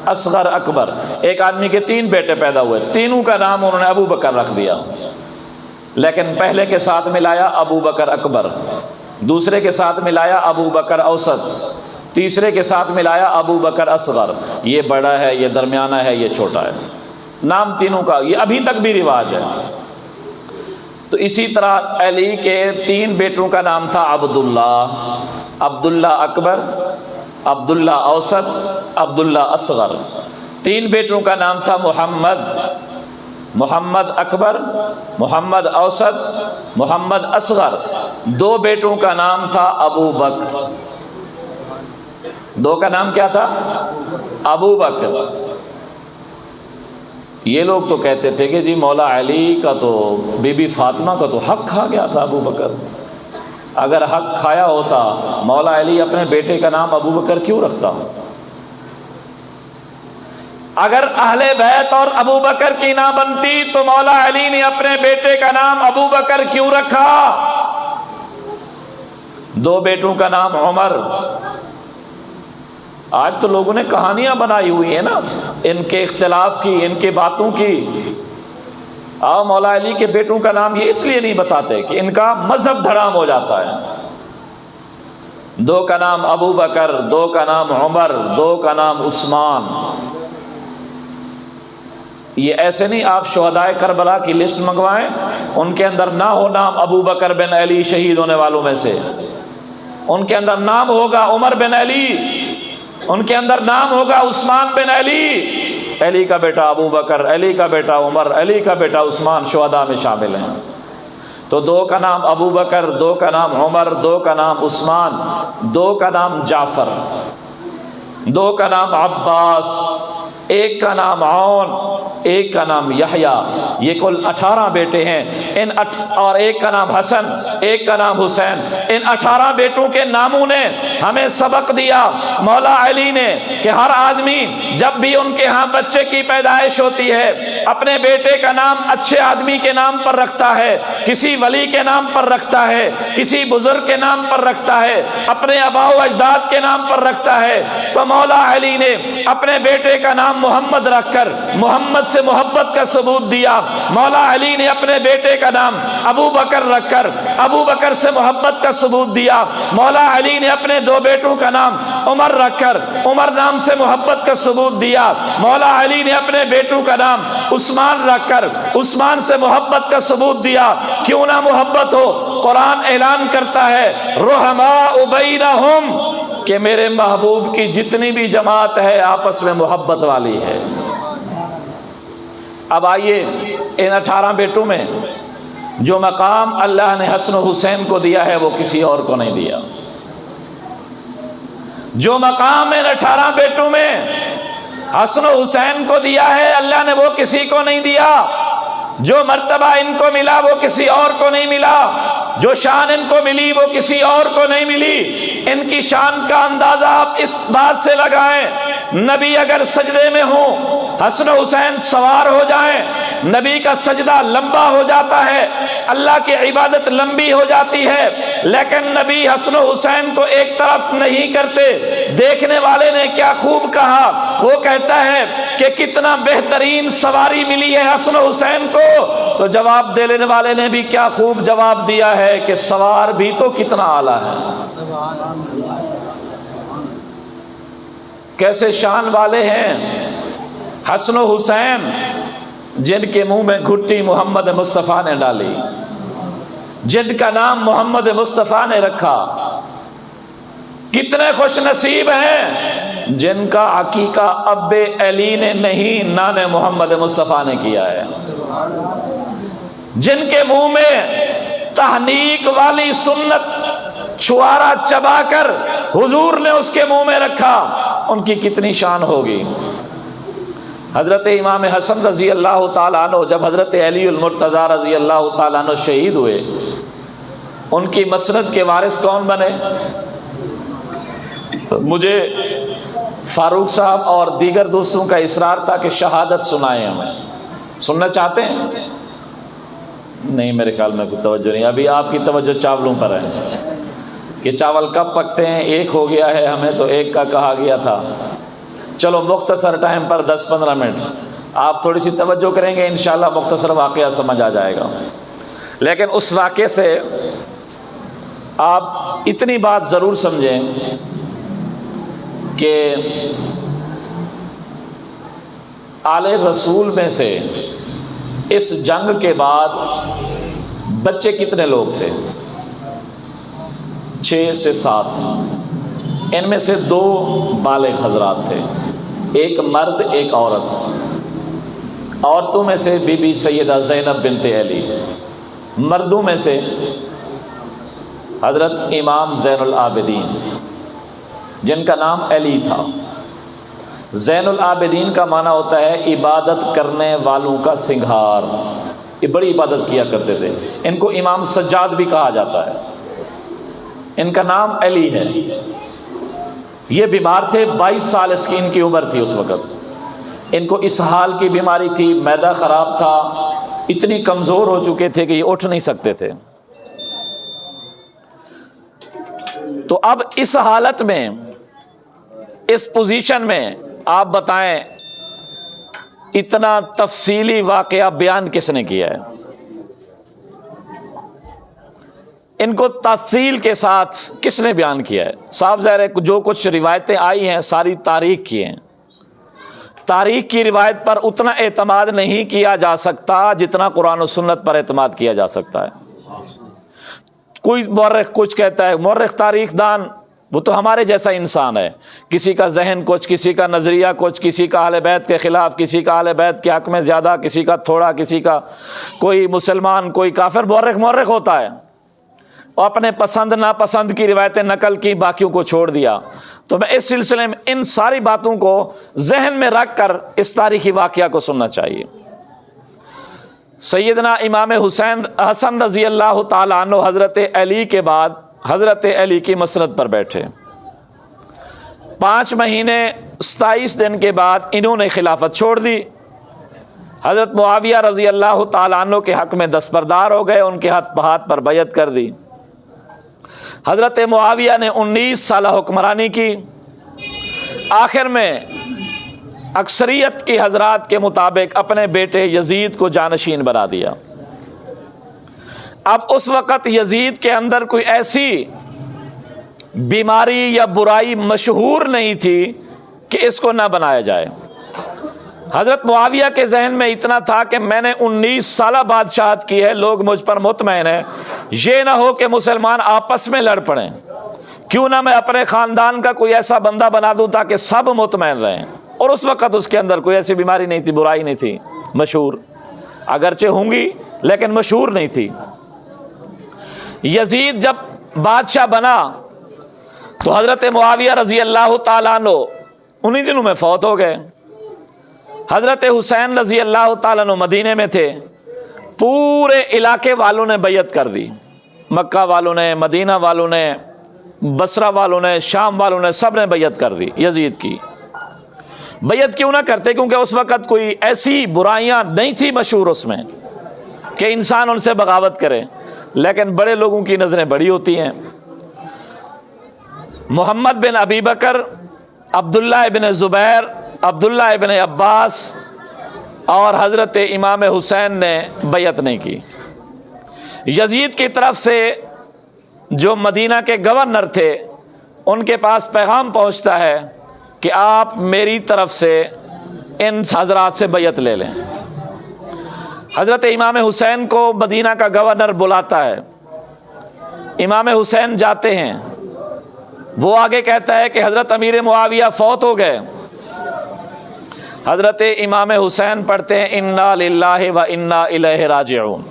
اصغر اکبر۔ ایک آدمی کے 3 بیٹے پیدا ہوئے، تینوں کا نام انہوں نے ابو بکر رکھ دیا، لیکن پہلے کے ساتھ ملایا ابو بکر اکبر، دوسرے کے ساتھ ملایا ابو بکر اوسط، تیسرے کے ساتھ ملایا ابو بکر اصغر، یہ بڑا ہے، یہ درمیانہ ہے، یہ چھوٹا ہے، نام تینوں کا یہ ابھی تک بھی رواج ہے۔ تو اسی طرح علی کے 3 بیٹوں کا نام تھا عبداللہ، عبداللہ اکبر، عبداللہ اوسط، عبداللہ اصغر۔ 3 بیٹوں کا نام تھا محمد، محمد اکبر، محمد اوسط، محمد اصغر۔ 2 بیٹوں کا نام تھا ابو بکر، 2 کا نام کیا تھا؟ ابو بکر۔ یہ لوگ تو کہتے تھے کہ جی مولا علی کا تو بی بی فاطمہ کا تو حق کھا گیا تھا ابو بکر، اگر حق کھایا ہوتا مولا علی اپنے بیٹے کا نام ابو بکر کیوں رکھتا؟ اگر اہل بیت اور ابو بکر کی نہ بنتی تو مولا علی نے اپنے بیٹے کا نام ابو بکر کیوں رکھا؟ 2 بیٹوں کا نام عمر۔ آج تو لوگوں نے کہانیاں بنائی ہوئی ہیں نا ان کے اختلاف کی، ان کے باتوں کی۔ مولا علی کے بیٹوں کا نام یہ اس لیے نہیں بتاتے کہ ان کا مذہب دھڑام ہو جاتا ہے۔ 2 کا نام ابو بکر، 2 کا نام عمر، 2 کا نام عثمان۔ یہ ایسے نہیں آپ شہدائے کربلا کی لسٹ منگوائیں، ان کے اندر نہ ہو نام ابو بکر بن علی شہید ہونے والوں میں سے، ان کے اندر نام ہوگا عمر بن علی، ان کے اندر نام ہوگا عثمان بن علی، علی کا بیٹا ابو بکر، علی کا بیٹا عمر، علی کا بیٹا عثمان شہداء میں شامل ہیں۔ تو 2 کا نام ابو بکر، 2 کا نام عمر، 2 کا نام عثمان، 2 کا نام جعفر، 2 کا نام عباس، 1 کا نام عون، 1 کا نام یحییٰ۔ یہ کل 18 بیٹے ہیں اور 1 کا نام حسن، 1 کا نام حسین۔ ان 18 بیٹوں کے ناموں نے ہمیں سبق دیا مولا علی نے کہ ہر آدمی جب بھی ان کے ہاں بچے کی پیدائش ہوتی ہے اپنے بیٹے کا نام اچھے آدمی کے نام پر رکھتا ہے، کسی ولی کے نام پر رکھتا ہے، کسی بزرگ کے نام پر رکھتا ہے، اپنے آباء و اجداد کے نام پر رکھتا ہے۔ تو مولا علی نے اپنے بیٹے کا نام محمد رکھ کر محمد سے محبت کا ثبوت دیا۔ مولا علی نے اپنے بیٹے کا نام ابو بکر رکھ کر ابو بکر سے محبت کا ثبوت دیا۔ مولا علی نے اپنے 2 بیٹوں کا نام عمر رکھ کر عمر نام سے محبت کا ثبوت دیا۔ مولا علی نے اپنے بیٹوں کا نام عثمان رکھ کر عثمان سے محبت کا ثبوت دیا۔ کیوں نہ محبت ہو؟ قرآن اعلان کرتا ہے رحماء بینہم کہ میرے محبوب کی جتنی بھی جماعت ہے آپس میں محبت والی ہے۔ اب آئیے ان 18 بیٹوں میں جو مقام اللہ نے حسن و حسین کو دیا ہے وہ کسی اور کو نہیں دیا۔ جو مقام ان 18 بیٹوں میں حسن و حسین کو دیا ہے اللہ نے وہ کسی کو نہیں دیا۔ جو مرتبہ ان کو ملا وہ کسی اور کو نہیں ملا۔ جو شان ان کو ملی وہ کسی اور کو نہیں ملی۔ ان کی شان کا اندازہ آپ اس بات سے لگائیں، نبی اگر سجدے میں ہوں، حسن و حسین سوار ہو جائیں، نبی کا سجدہ لمبا ہو جاتا ہے، اللہ کی عبادت لمبی ہو جاتی ہے، لیکن نبی حسن و حسین کو ایک طرف نہیں کرتے۔ دیکھنے والے نے کیا خوب کہا، وہ کہتا ہے کہ کتنا بہترین سواری ملی ہے حسن و حسین کو، تو جواب دینے والے نے بھی کیا خوب جواب دیا ہے کہ سوار بھی تو کتنا اعلیٰ ہے۔ کیسے شان والے ہیں حسن و حسین، جن کے منہ میں گھٹی محمد مصطفیٰ نے ڈالی، جن کا نام محمد مصطفیٰ نے رکھا۔ کتنے خوش نصیب ہیں جن کا عقیقہ اب علی نے نہیں نان محمد مصطفیٰ نے کیا ہے، جن کے منہ میں تحنیک والی سنت چھوارا چبا کر حضور نے اس کے منہ میں رکھا، ان کی کتنی شان ہوگی۔ حضرت امام حسن رضی اللہ تعالیٰ عنہ جب حضرت علی المرتضیٰ رضی اللہ تعالیٰ عنہ شہید ہوئے، ان کی مسند کے وارث کون بنے؟ مجھے فاروق صاحب اور دیگر دوستوں کا اصرار تھا کہ شہادت سنائیں، ہمیں سننا چاہتے ہیں؟ نہیں، میرے خیال میں کوئی توجہ نہیں۔ ابھی آپ کی توجہ چاولوں پر ہے کہ چاول کب پکتے ہیں، ایک ہو گیا ہے، ہمیں تو ایک کا کہا گیا تھا۔ چلو مختصر ٹائم پر 10-15 منٹ آپ تھوڑی سی توجہ کریں گے، انشاءاللہ مختصر واقعہ سمجھ آ جائے گا۔ لیکن اس واقعے سے آپ اتنی بات ضرور سمجھیں کہ آل رسول میں سے اس جنگ کے بعد بچے کتنے لوگ تھے؟ 6 سے 7۔ ان میں سے 2 بالغ حضرات تھے، ایک مرد ایک عورت۔ عورتوں میں سے بی بی سیدہ زینب بنت علی، مردوں میں سے حضرت امام زین العابدین جن کا نام علی تھا۔ زین العابدین کا معنی ہوتا ہے عبادت کرنے والوں کا سنگھار، یہ بڑی عبادت کیا کرتے تھے۔ ان کو امام سجاد بھی کہا جاتا ہے، ان کا نام علی ہے۔ یہ بیمار تھے، 22 سال ان کی عمر تھی اس وقت۔ ان کو اسہال کی بیماری تھی، معدہ خراب تھا، اتنی کمزور ہو چکے تھے کہ یہ اٹھ نہیں سکتے تھے۔ تو اب اس حالت میں، اس پوزیشن میں آپ بتائیں اتنا تفصیلی واقعہ بیان کس نے کیا ہے؟ ان کو تفصیل کے ساتھ کس نے بیان کیا ہے؟ صاحب ظاہر ہے جو کچھ روایتیں آئی ہیں ساری تاریخ کی ہیں۔ تاریخ کی روایت پر اتنا اعتماد نہیں کیا جا سکتا جتنا قرآن و سنت پر اعتماد کیا جا سکتا ہے۔ کوئی مورخ کچھ کہتا ہے، مورخ تاریخ دان وہ تو ہمارے جیسا انسان ہے، کسی کا ذہن کچھ، کسی کا نظریہ کچھ، کسی کا اہل بیت کے خلاف، کسی کا اہل بیت کے حق میں زیادہ، کسی کا تھوڑا، کسی کا کوئی مسلمان کوئی کافر۔ مورخ ہوتا ہے، اور اپنے پسند ناپسند کی روایتیں نقل کی، باقیوں کو چھوڑ دیا۔ تو میں اس سلسلے میں ان ساری باتوں کو ذہن میں رکھ کر اس تاریخی واقعہ کو سننا چاہیے۔ سیدنا امام حسن رضی اللہ تعالیٰ عنہ حضرت علی کے بعد حضرت علی کی مسند پر بیٹھے۔ 5 مہینے 27 دن کے بعد انہوں نے خلافت چھوڑ دی۔ حضرت معاویہ رضی اللہ تعالیٰ عنہ کے حق میں دستبردار ہو گئے، ان کے ہاتھ پر بیعت کر دی۔ حضرت معاویہ نے 19 سالہ حکمرانی کی۔ آخر میں اکثریت کی حضرات کے مطابق اپنے بیٹے یزید کو جانشین بنا دیا۔ اب اس وقت یزید کے اندر کوئی ایسی بیماری یا برائی مشہور نہیں تھی کہ اس کو نہ بنایا جائے۔ حضرت معاویہ کے ذہن میں اتنا تھا کہ میں نے 19 سالہ بادشاہت کی ہے، لوگ مجھ پر مطمئن ہیں، یہ نہ ہو کہ مسلمان آپس میں لڑ پڑیں، کیوں نہ میں اپنے خاندان کا کوئی ایسا بندہ بنا دوں تاکہ سب مطمئن رہیں۔ اور اس وقت اس کے اندر کوئی ایسی بیماری نہیں تھی، برائی نہیں تھی مشہور، اگرچہ ہوں گی لیکن مشہور نہیں تھی۔ یزید جب بادشاہ بنا تو حضرت معاویہ رضی اللہ تعالیٰ عنہ انہی دنوں میں فوت ہو گئے۔ حضرت حسین رضی اللہ تعالیٰ عنہ مدینے میں تھے، پورے علاقے والوں نے بیعت کر دی، مکہ والوں نے، مدینہ والوں نے، بصرہ والوں نے، شام والوں نے، سب نے بیعت کر دی یزید کی۔ بیعت کیوں نہ کرتے؟ کیونکہ اس وقت کوئی ایسی برائیاں نہیں تھی مشہور اس میں کہ انسان ان سے بغاوت کرے، لیکن بڑے لوگوں کی نظریں بڑی ہوتی ہیں۔ محمد بن ابی بکر، عبداللہ ابن زبیر، عبداللہ ابن عباس اور حضرت امام حسین نے بیعت نہیں کی۔ یزید کی طرف سے جو مدینہ کے گورنر تھے ان کے پاس پیغام پہنچتا ہے کہ آپ میری طرف سے ان حضرات سے بیعت لے لیں۔ حضرت امام حسین کو مدینہ کا گورنر بلاتا ہے، امام حسین جاتے ہیں، وہ آگے کہتا ہے کہ حضرت امیر معاویہ فوت ہو گئے۔ حضرت امام حسین پڑھتے ہیں انا للہ و انا الیہ راجعون،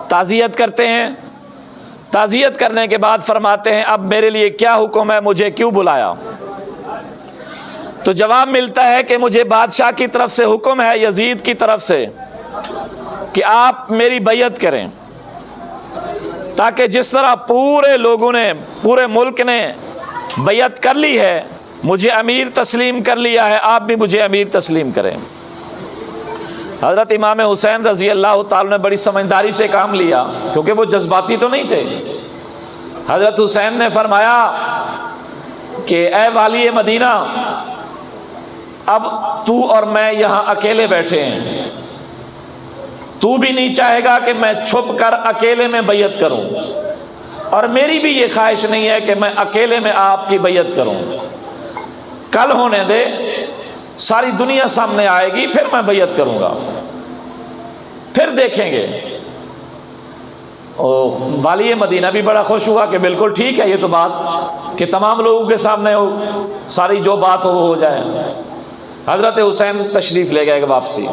تعزیت کرتے ہیں، تعزیت کرنے کے بعد فرماتے ہیں اب میرے لیے کیا حکم ہے، مجھے کیوں بلایا؟ تو جواب ملتا ہے کہ مجھے بادشاہ کی طرف سے حکم ہے، یزید کی طرف سے، کہ آپ میری بیعت کریں، تاکہ جس طرح پورے لوگوں نے، پورے ملک نے بیعت کر لی ہے، مجھے امیر تسلیم کر لیا ہے، آپ بھی مجھے امیر تسلیم کریں۔ حضرت امام حسین رضی اللہ تعالیٰ نے بڑی سمجھداری سے کام لیا، کیونکہ وہ جذباتی تو نہیں تھے۔ حضرت حسین نے فرمایا کہ اے والی مدینہ، اب تو اور میں یہاں اکیلے بیٹھے ہیں، تو بھی نہیں چاہے گا کہ میں چھپ کر اکیلے میں بیعت کروں، اور میری بھی یہ خواہش نہیں ہے کہ میں اکیلے میں آپ کی بیعت کروں۔ کل ہونے دے، ساری دنیا سامنے آئے گی، پھر میں بیعت کروں گا، پھر دیکھیں گے۔ والی مدینہ بھی بڑا خوش ہوا کہ بالکل ٹھیک ہے یہ تو بات، کہ تمام لوگوں کے سامنے ہو، ساری جو بات ہو وہ ہو جائے۔ حضرت حسین تشریف لے گئے واپسی۔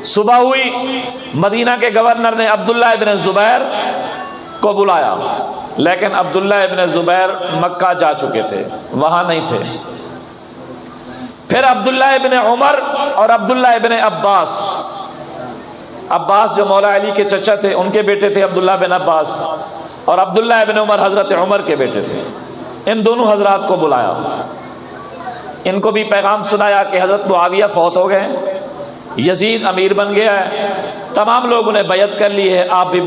صبح ہوئی، مدینہ کے گورنر نے عبداللہ ابن زبیر کو بلایا، لیکن عبداللہ ابن زبیر مکہ جا چکے تھے، وہاں نہیں تھے۔ پھر عبداللہ ابن عمر اور عبداللہ ابن عباس، عباس جو مولا علی کے چچا تھے ان کے بیٹے تھے عبداللہ بن عباس، اور عبداللہ ابن عمر حضرت عمر کے بیٹے تھے، ان دونوں حضرات کو بلایا، ان کو بھی پیغام سنایا کہ حضرت معاویہ فوت ہو گئے، یزید امیر بن گیا ہے، تمام لوگوں نے بیعت کر لی ہے، آپ بھی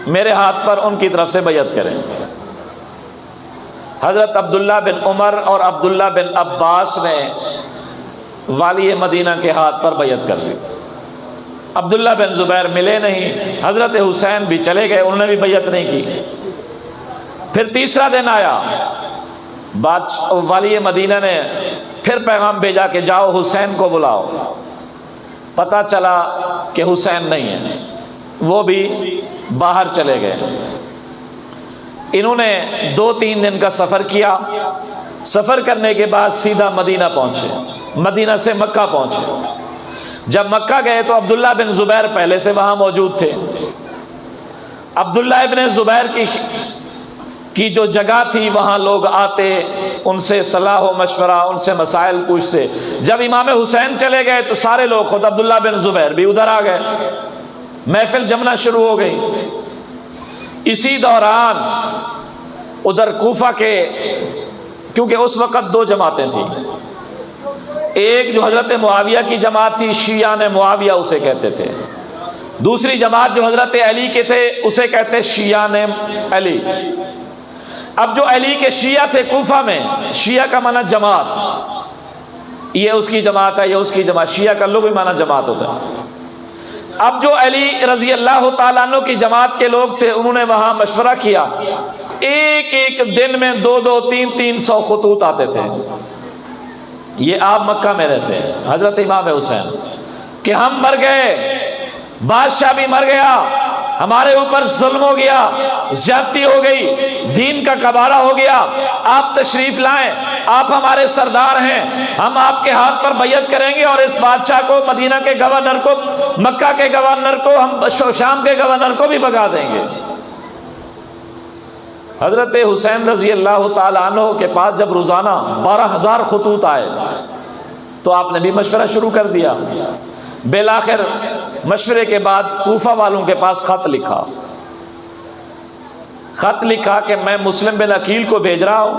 میرے ہاتھ پر ان کی طرف سے بیعت کریں۔ حضرت عبداللہ بن عمر اور عبداللہ بن عباس نے والی مدینہ کے ہاتھ پر بیعت کر لی۔ عبداللہ بن زبیر ملے نہیں، حضرت حسین بھی چلے گئے، انہوں نے بھی بیعت نہیں کی۔ پھر تیسرا دن آیا، والی مدینہ نے پھر پیغام بھیجا کہ جاؤ حسین کو بلاؤ۔ پتہ چلا کہ حسین نہیں ہے، وہ بھی باہر چلے گئے۔ انہوں نے 2-3 دن کا سفر کیا، سفر کرنے کے بعد سیدھا مدینہ پہنچے، مدینہ سے مکہ پہنچے۔ جب مکہ گئے تو عبداللہ بن زبیر پہلے سے وہاں موجود تھے۔ عبداللہ ابن زبیر کی جو جگہ تھی وہاں لوگ آتے، ان سے صلاح و مشورہ، ان سے مسائل پوچھتے۔ جب امام حسین چلے گئے تو سارے لوگ، خود عبداللہ بن زبیر بھی ادھر آ گئے، محفل جمنا شروع ہو گئی۔ اسی دوران ادھر کوفہ کے، کیونکہ اس وقت 2 جماعتیں تھیں، ایک جو حضرت معاویہ کی جماعت تھی، شیعان معاویہ اسے کہتے تھے، دوسری جماعت جو حضرت علی کے تھے اسے کہتے شیعان علی۔ اب جو علی کے شیعہ تھے کوفہ میں، شیعہ کا معنی جماعت، یہ اس کی جماعت ہے، یہ اس کی جماعت، شیعہ کا لغوی معنی جماعت ہوتا ہے۔ اب جو علی رضی اللہ تعالیٰ عنہ کی جماعت کے لوگ تھے انہوں نے وہاں مشورہ کیا، ایک دن میں 200 300 خطوط آتے تھے۔ یہ آپ مکہ میں رہتے ہیں، حضرت امام حسین، کہ ہم مر گئے، بادشاہ بھی مر گیا، ہمارے اوپر ظلم ہو گیا، زیادتی ہو گئی، دین کا کباڑہ ہو گیا، آپ تشریف لائیں، آپ ہمارے سردار ہیں، ہم آپ کے ہاتھ پر بیعت کریں گے اور اس بادشاہ کو، مدینہ کے گورنر کو، مکہ کے گورنر کو، ہم شام کے گورنر کو بھی بھگا دیں گے۔ حضرت حسین رضی اللہ تعالیٰ عنہ کے پاس جب روزانہ 12,000 خطوط آئے تو آپ نے بھی مشورہ شروع کر دیا۔ بالآخر مشورے کے بعد کوفہ والوں کے پاس خط لکھا کہ میں مسلم بن عقیل کو بھیج رہا ہوں،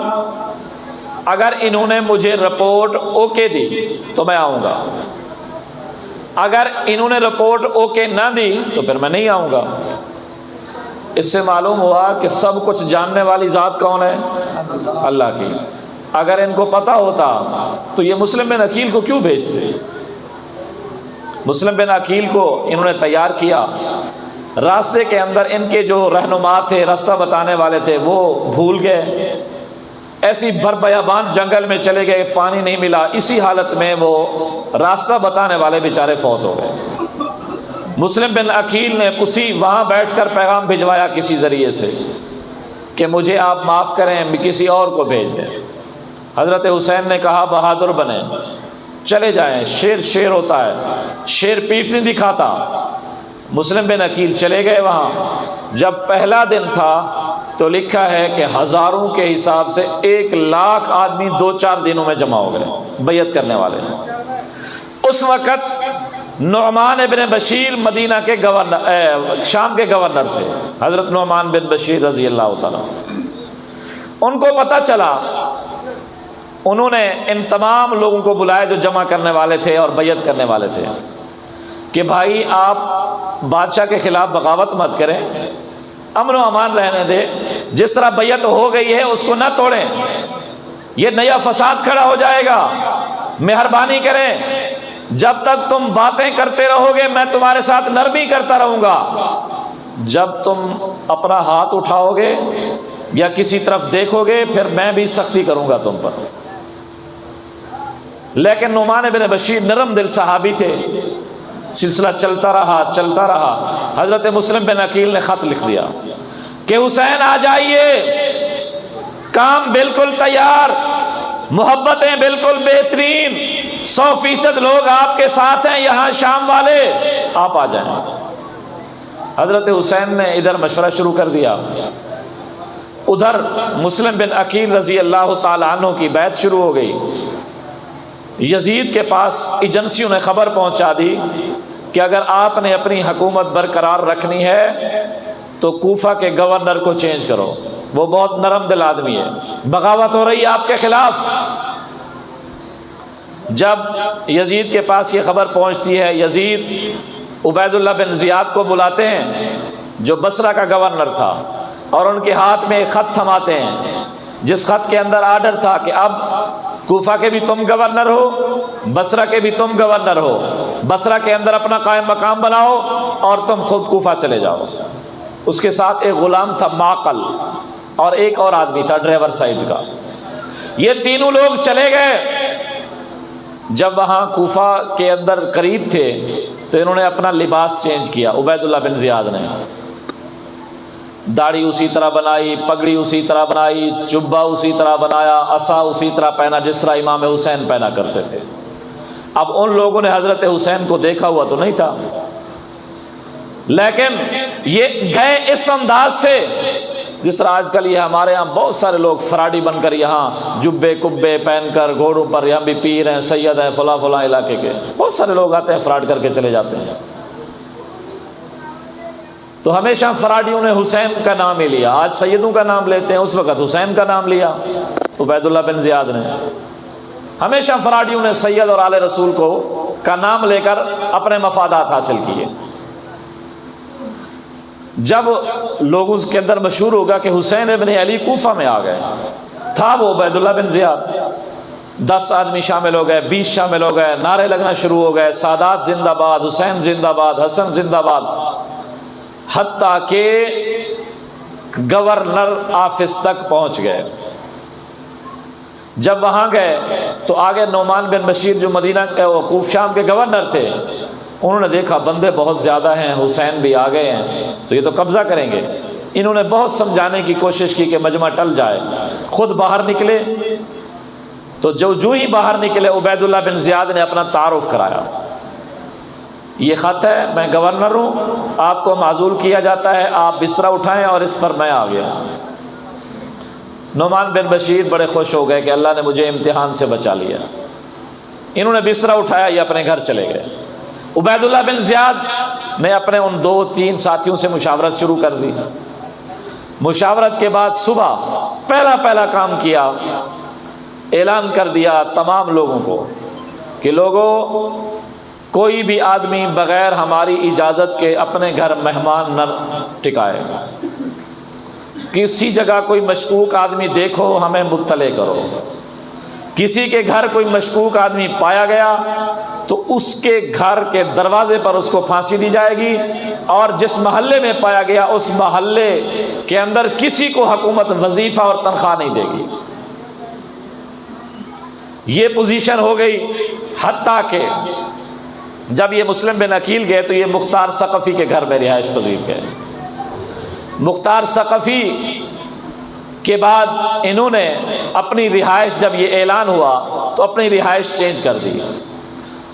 اگر انہوں نے مجھے رپورٹ اوکے دی تو میں آؤں گا، اگر انہوں نے رپورٹ اوکے نہ دی تو پھر میں نہیں آؤں گا۔ اس سے معلوم ہوا کہ سب کچھ جاننے والی ذات کون ہے؟ اللہ کی۔ اگر ان کو پتہ ہوتا تو یہ مسلم بن عقیل کو کیوں بھیجتے؟ مسلم بن عقیل کو انہوں نے تیار کیا، راستے کے اندر ان کے جو رہنما تھے، راستہ بتانے والے تھے، وہ بھول گئے، ایسی بربیابان جنگل میں چلے گئے، پانی نہیں ملا، اسی حالت میں وہ راستہ بتانے والے بیچارے فوت ہو گئے۔ مسلم بن عقیل نے وہاں بیٹھ کر پیغام بھجوایا کسی ذریعے سے کہ مجھے آپ معاف کریں، کسی اور کو بھیج دیں۔ حضرت حسین نے کہا بہادر بنیں، چلے جائیں، شیر ہوتا ہے، شیر پیٹھ نہیں دکھاتا۔ مسلم بن عقیل چلے گئے وہاں، جب پہلا دن تھا تو لکھا ہے کہ ہزاروں کے حساب سے 1,00,000 آدمی 2-4 دنوں میں جمع ہو گئے بیعت کرنے والے۔ اس وقت نعمان بن بشیر مدینہ کے گورنر، شام کے گورنر تھے، حضرت نعمان بن بشیر رضی اللہ تعالیٰ۔ ان کو پتہ چلا، انہوں نے ان تمام لوگوں کو بلائے جو جمع کرنے والے تھے اور بیعت کرنے والے تھے کہ بھائی آپ بادشاہ کے خلاف بغاوت مت کریں، امن و امان رہنے دیں، جس طرح بیعت ہو گئی ہے اس کو نہ توڑیں، یہ نیا فساد کھڑا ہو جائے گا، مہربانی کریں، جب تک تم باتیں کرتے رہو گے میں تمہارے ساتھ نرمی کرتا رہوں گا، جب تم اپنا ہاتھ اٹھاؤ گے یا کسی طرف دیکھو گے پھر میں بھی سختی کروں گا تم پر۔ لیکن نعمان بن بشیر نرم دل صحابی تھے، سلسلہ چلتا رہا۔ حضرت مسلم بن عقیل نے خط لکھ دیا کہ حسین آ جائیے، کام بالکل تیار، محبتیں بالکل بہترین، 100% لوگ آپ کے ساتھ ہیں یہاں شام والے، آپ آ جائیں۔ حضرت حسین نے ادھر مشورہ شروع کر دیا، ادھر مسلم بن عقیل رضی اللہ تعالیٰ عنہ کی بیعت شروع ہو گئی۔ یزید کے پاس ایجنسیوں نے خبر پہنچا دی کہ اگر آپ نے اپنی حکومت برقرار رکھنی ہے تو کوفہ کے گورنر کو چینج کرو، وہ بہت نرم دل آدمی ہے، بغاوت ہو رہی ہے آپ کے خلاف۔ جب یزید کے پاس یہ خبر پہنچتی ہے، یزید عبید اللہ بن زیاد کو بلاتے ہیں جو بصرہ کا گورنر تھا، اور ان کے ہاتھ میں ایک خط تھماتے ہیں جس خط کے اندر آرڈر تھا کہ اب کوفہ کے بھی تم گورنر ہو، بصرہ کے بھی تم گورنر ہو، بصرہ کے اندر اپنا قائم مقام بناؤ اور تم خود کوفہ چلے جاؤ۔ اس کے ساتھ ایک غلام تھا معقل، اور ایک اور آدمی تھا ڈرائیور سائڈ کا، یہ تینوں لوگ چلے گئے۔ جب وہاں کوفہ کے اندر قریب تھے تو انہوں نے اپنا لباس چینج کیا، عبید اللہ بن زیاد نے داڑھی اسی طرح بنائی، پگڑی اسی طرح بنائی، جبہ اسی طرح بنایا، عصا اسی طرح پہنا جس طرح امام حسین پہنا کرتے تھے۔ اب ان لوگوں نے حضرت حسین کو دیکھا ہوا تو نہیں تھا، لیکن یہ گئے اس انداز سے جس طرح آج کل یہ ہمارے ہاں بہت سارے لوگ فراڈی بن کر یہاں جبے کبے پہن کر گھوڑوں پر یہاں بھی پیر ہیں، سید ہیں، فلاں علاقے کے بہت سارے لوگ آتے ہیں فراڈ کر کے چلے جاتے ہیں۔ تو ہمیشہ فراڈیوں نے حسین کا نام ہی لیا، آج سیدوں کا نام لیتے ہیں، اس وقت حسین کا نام لیا عبید اللہ بن زیاد نے۔ ہمیشہ فراڈیوں نے سید اور آل رسول کو کا نام لے کر اپنے مفادات حاصل کیے۔ جب لوگوں کے اندر مشہور ہوگا کہ حسین ابن علی کوفہ میں آ گئے، تھا وہ عبید اللہ بن زیاد، 10 آدمی شامل ہو گئے، 20 شامل ہو گئے، نعرے لگنا شروع ہو گئے، سادات زندہ باد، حسین زندہ باد، حسن زندہ باد، حتیٰ کہ گورنر آفس تک پہنچ گئے۔ جب وہاں گئے تو آگے نعمان بن بشیر جو مدینہ کے شام کے گورنر تھے، انہوں نے دیکھا بندے بہت زیادہ ہیں، حسین بھی آ گئے ہیں، تو یہ تو قبضہ کریں گے۔ انہوں نے بہت سمجھانے کی کوشش کی کہ مجمع ٹل جائے، خود باہر نکلے۔ تو جو ہی باہر نکلے عبید اللہ بن زیاد نے اپنا تعارف کرایا، یہ خط ہے، میں گورنر ہوں، آپ کو معزول کیا جاتا ہے، آپ بستر اٹھائیں، اور اس پر میں آ گیا۔ نعمان بن بشیر بڑے خوش ہو گئے کہ اللہ نے مجھے امتحان سے بچا لیا۔ انہوں نے بستر اٹھایا، یہ اپنے گھر چلے گئے۔ عبید اللہ بن زیاد نے اپنے ان 2-3 ساتھیوں سے مشاورت شروع کر دی۔ مشاورت کے بعد صبح پہلا کام کیا، اعلان کر دیا تمام لوگوں کو کہ لوگوں، کوئی بھی آدمی بغیر ہماری اجازت کے اپنے گھر مہمان نہ ٹکائے، کسی جگہ کوئی مشکوک آدمی دیکھو ہمیں مطلع کرو، کسی کے گھر کوئی مشکوک آدمی پایا گیا تو اس کے گھر کے دروازے پر اس کو پھانسی دی جائے گی، اور جس محلے میں پایا گیا اس محلے کے اندر کسی کو حکومت وظیفہ اور تنخواہ نہیں دے گی۔ یہ پوزیشن ہو گئی، حتیٰ کہ جب یہ مسلم بن عقیل گئے تو یہ مختار ثقفی کے گھر میں رہائش پذیر گئے۔ مختار ثقفی کے بعد انہوں نے اپنی رہائش، جب یہ اعلان ہوا تو اپنی رہائش چینج کر دی،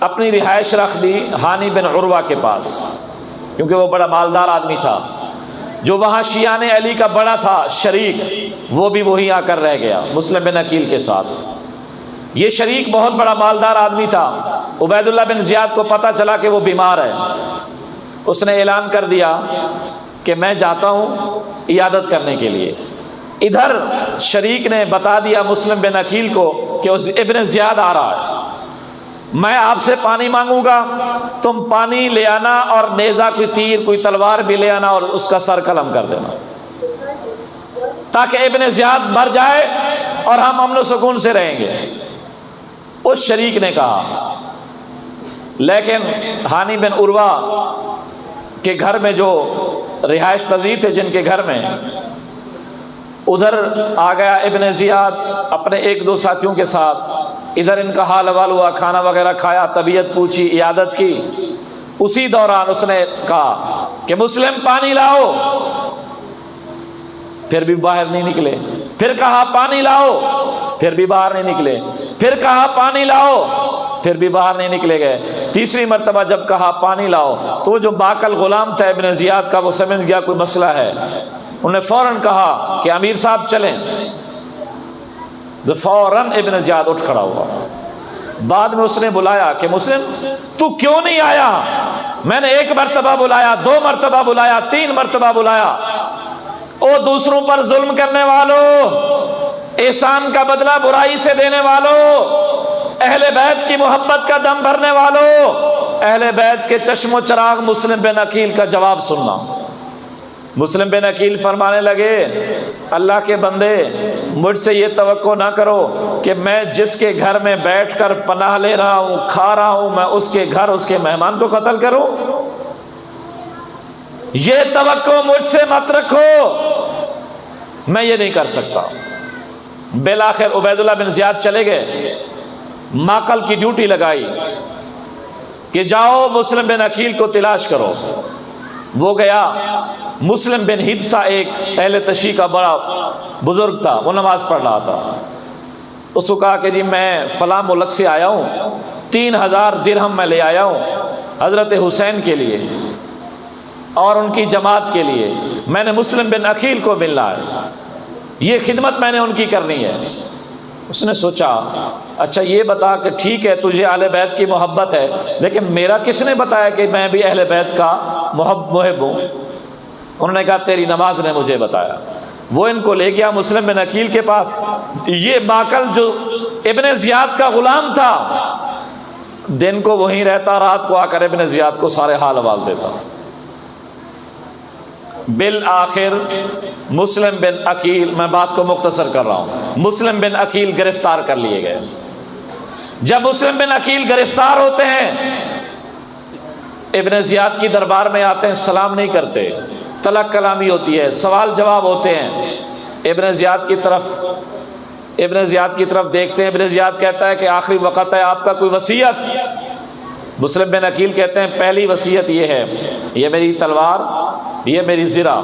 اپنی رہائش رکھ دی ہانی بن عروہ کے پاس، کیونکہ وہ بڑا مالدار آدمی تھا۔ جو وہاں شیعان علی کا بڑا تھا شریک، وہ بھی وہیں آ کر رہ گیا مسلم بن عقیل کے ساتھ۔ یہ شریک بہت بڑا مالدار آدمی تھا۔ عبید اللہ بن زیاد کو پتہ چلا کہ وہ بیمار ہے، اس نے اعلان کر دیا کہ میں جاتا ہوں عیادت کرنے کے لیے۔ ادھر شریک نے بتا دیا مسلم بن عقیل کو کہ ابن زیاد آ رہا ہے، میں آپ سے پانی مانگوں گا، تم پانی لے آنا اور نیزہ، کوئی تیر، کوئی تلوار بھی لے آنا اور اس کا سر قلم کر دینا، تاکہ ابن زیاد مر جائے اور ہم امن و سکون سے رہیں گے۔ اس شریک نے کہا، لیکن ہانی بن عروہ کے گھر میں جو رہائش پذیر تھے، جن کے گھر میں، ادھر آ گیا ابن زیاد اپنے 1-2 ساتھیوں کے ساتھ۔ ادھر ان کا حال احوال ہوا، کھانا وغیرہ کھایا، طبیعت پوچھی، عیادت کی۔ اسی دوران اس نے کہا کہ مسلم پانی لاؤ، پھر بھی باہر نہیں نکلے۔ پھر کہا پانی لاؤ، پھر بھی باہر نہیں نکلے۔ پھر کہا پانی لاؤ، پھر بھی باہر نہیں نکلے گئے۔ تیسری مرتبہ جب کہا پانی لاؤ تو جو باقل غلام تھا ابن زیاد کا، وہ سمجھ گیا کوئی مسئلہ ہے، انہوں نے فوراً کہا کہ امیر صاحب چلیں۔ تو فوراً ابن زیاد اٹھ کھڑا ہوا۔ بعد میں اس نے بلایا کہ مسلم تو کیوں نہیں آیا؟ میں نے 1 مرتبہ بلایا، 2 مرتبہ بلایا، 3 مرتبہ بلایا۔ او دوسروں پر ظلم کرنے والوں، احسان کا بدلہ برائی سے دینے والوں، اہل بیت کی محبت کا دم بھرنے والوں، اہل بیت کے چشم و چراغ مسلم بن عقیل کا جواب سننا۔ مسلم بن عقیل فرمانے لگے، اللہ کے بندے، مجھ سے یہ توقع نہ کرو کہ میں جس کے گھر میں بیٹھ کر پناہ لے رہا ہوں، کھا رہا ہوں، میں اس کے گھر اس کے مہمان کو قتل کروں۔ یہ توقع مجھ سے مت رکھو، میں یہ نہیں کر سکتا۔ بالآخر عبید اللہ بن زیاد چلے گئے، ماقل کی ڈیوٹی لگائی کہ جاؤ مسلم بن عقیل کو تلاش کرو۔ وہ گیا۔ مسلم بن حدثہ ایک اہل تشیع کا بڑا بزرگ تھا، وہ نماز پڑھ رہا تھا۔ اس کو کہا کہ جی میں فلاں ملک سے آیا ہوں، 3000 درہم میں لے آیا ہوں حضرت حسین کے لیے اور ان کی جماعت کے لیے، میں نے مسلم بن عقیل کو ملنا ہے، یہ خدمت میں نے ان کی کرنی ہے۔ اس نے سوچا، اچھا یہ بتا کہ ٹھیک ہے تجھے اہل بیت کی محبت ہے، لیکن میرا کس نے بتایا کہ میں بھی اہل بیت کا محب ہوں؟ انہوں نے کہا تیری نماز نے مجھے بتایا۔ وہ ان کو لے گیا مسلم بن عقیل کے پاس۔ یہ باقل جو ابن زیاد کا غلام تھا، دن کو وہیں رہتا، رات کو آ کر ابن زیاد کو سارے حال احوال دیتا۔ بالآخر مسلم بن عقیل، میں بات کو مختصر کر رہا ہوں، مسلم بن عقیل گرفتار کر لیے گئے۔ جب مسلم بن عقیل گرفتار ہوتے ہیں، ابن زیاد کی دربار میں آتے ہیں، سلام نہیں کرتے، طلق کلامی ہوتی ہے، سوال جواب ہوتے ہیں۔ ابن زیاد کی طرف دیکھتے ہیں، ابن زیاد کہتا ہے کہ آخری وقت ہے، آپ کا کوئی وصیت؟ مسلم بن عقیل کہتے ہیں پہلی وصیت یہ ہے، یہ میری تلوار، یہ میری زرہ،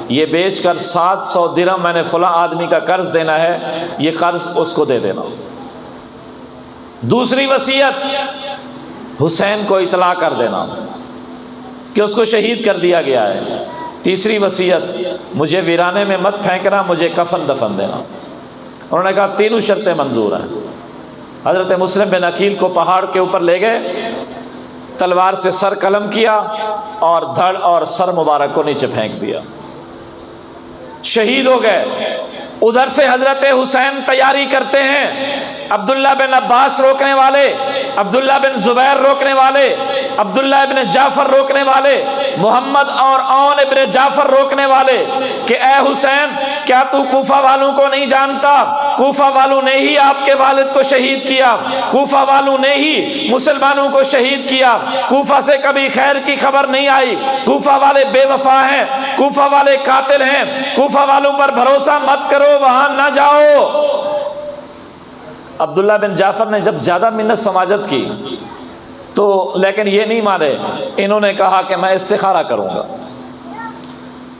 یہ بیچ کر 700 درہم میں نے فلاں آدمی کا قرض دینا ہے، یہ قرض اس کو دے دینا۔ دوسری وصیت حسین کو اطلاع کر دینا کہ اس کو شہید کر دیا گیا ہے۔ تیسری وصیت مجھے ویرانے میں مت پھینکنا، مجھے کفن دفن دینا۔ انہوں نے کہا تینوں شرطیں منظور ہیں۔ حضرت مسلم بن عقیل کو پہاڑ کے اوپر لے گئے، تلوار سے سر قلم کیا اور دھڑ اور سر مبارک کو نیچے پھینک دیا، شہید ہو گئے۔ ادھر سے حضرت حسین تیاری کرتے ہیں، عبداللہ بن عباس روکنے والے، عبداللہ بن زبیر روکنے والے، عبداللہ ابن جعفر روکنے والے، محمد اور عون ابن جعفر روکنے والے کہ اے حسین کیا تو کوفہ والوں کو نہیں جانتا؟ کوفہ والوں نے ہی آپ کے والد کو شہید کیا، کوفہ والوں نے ہی مسلمانوں کو شہید کیا، کوفہ سے کبھی خیر کی خبر نہیں آئی، کوفہ والے بے وفا ہیں، کوفہ والے قاتل ہیں، کوفہ والوں پر بھروسہ مت کرو، وہاں نہ جاؤ۔ عبداللہ بن جعفر نے جب زیادہ منت سماجت کی تو لیکن یہ نہیں مانے، انہوں نے کہا کہ میں استخارہ کروں گا۔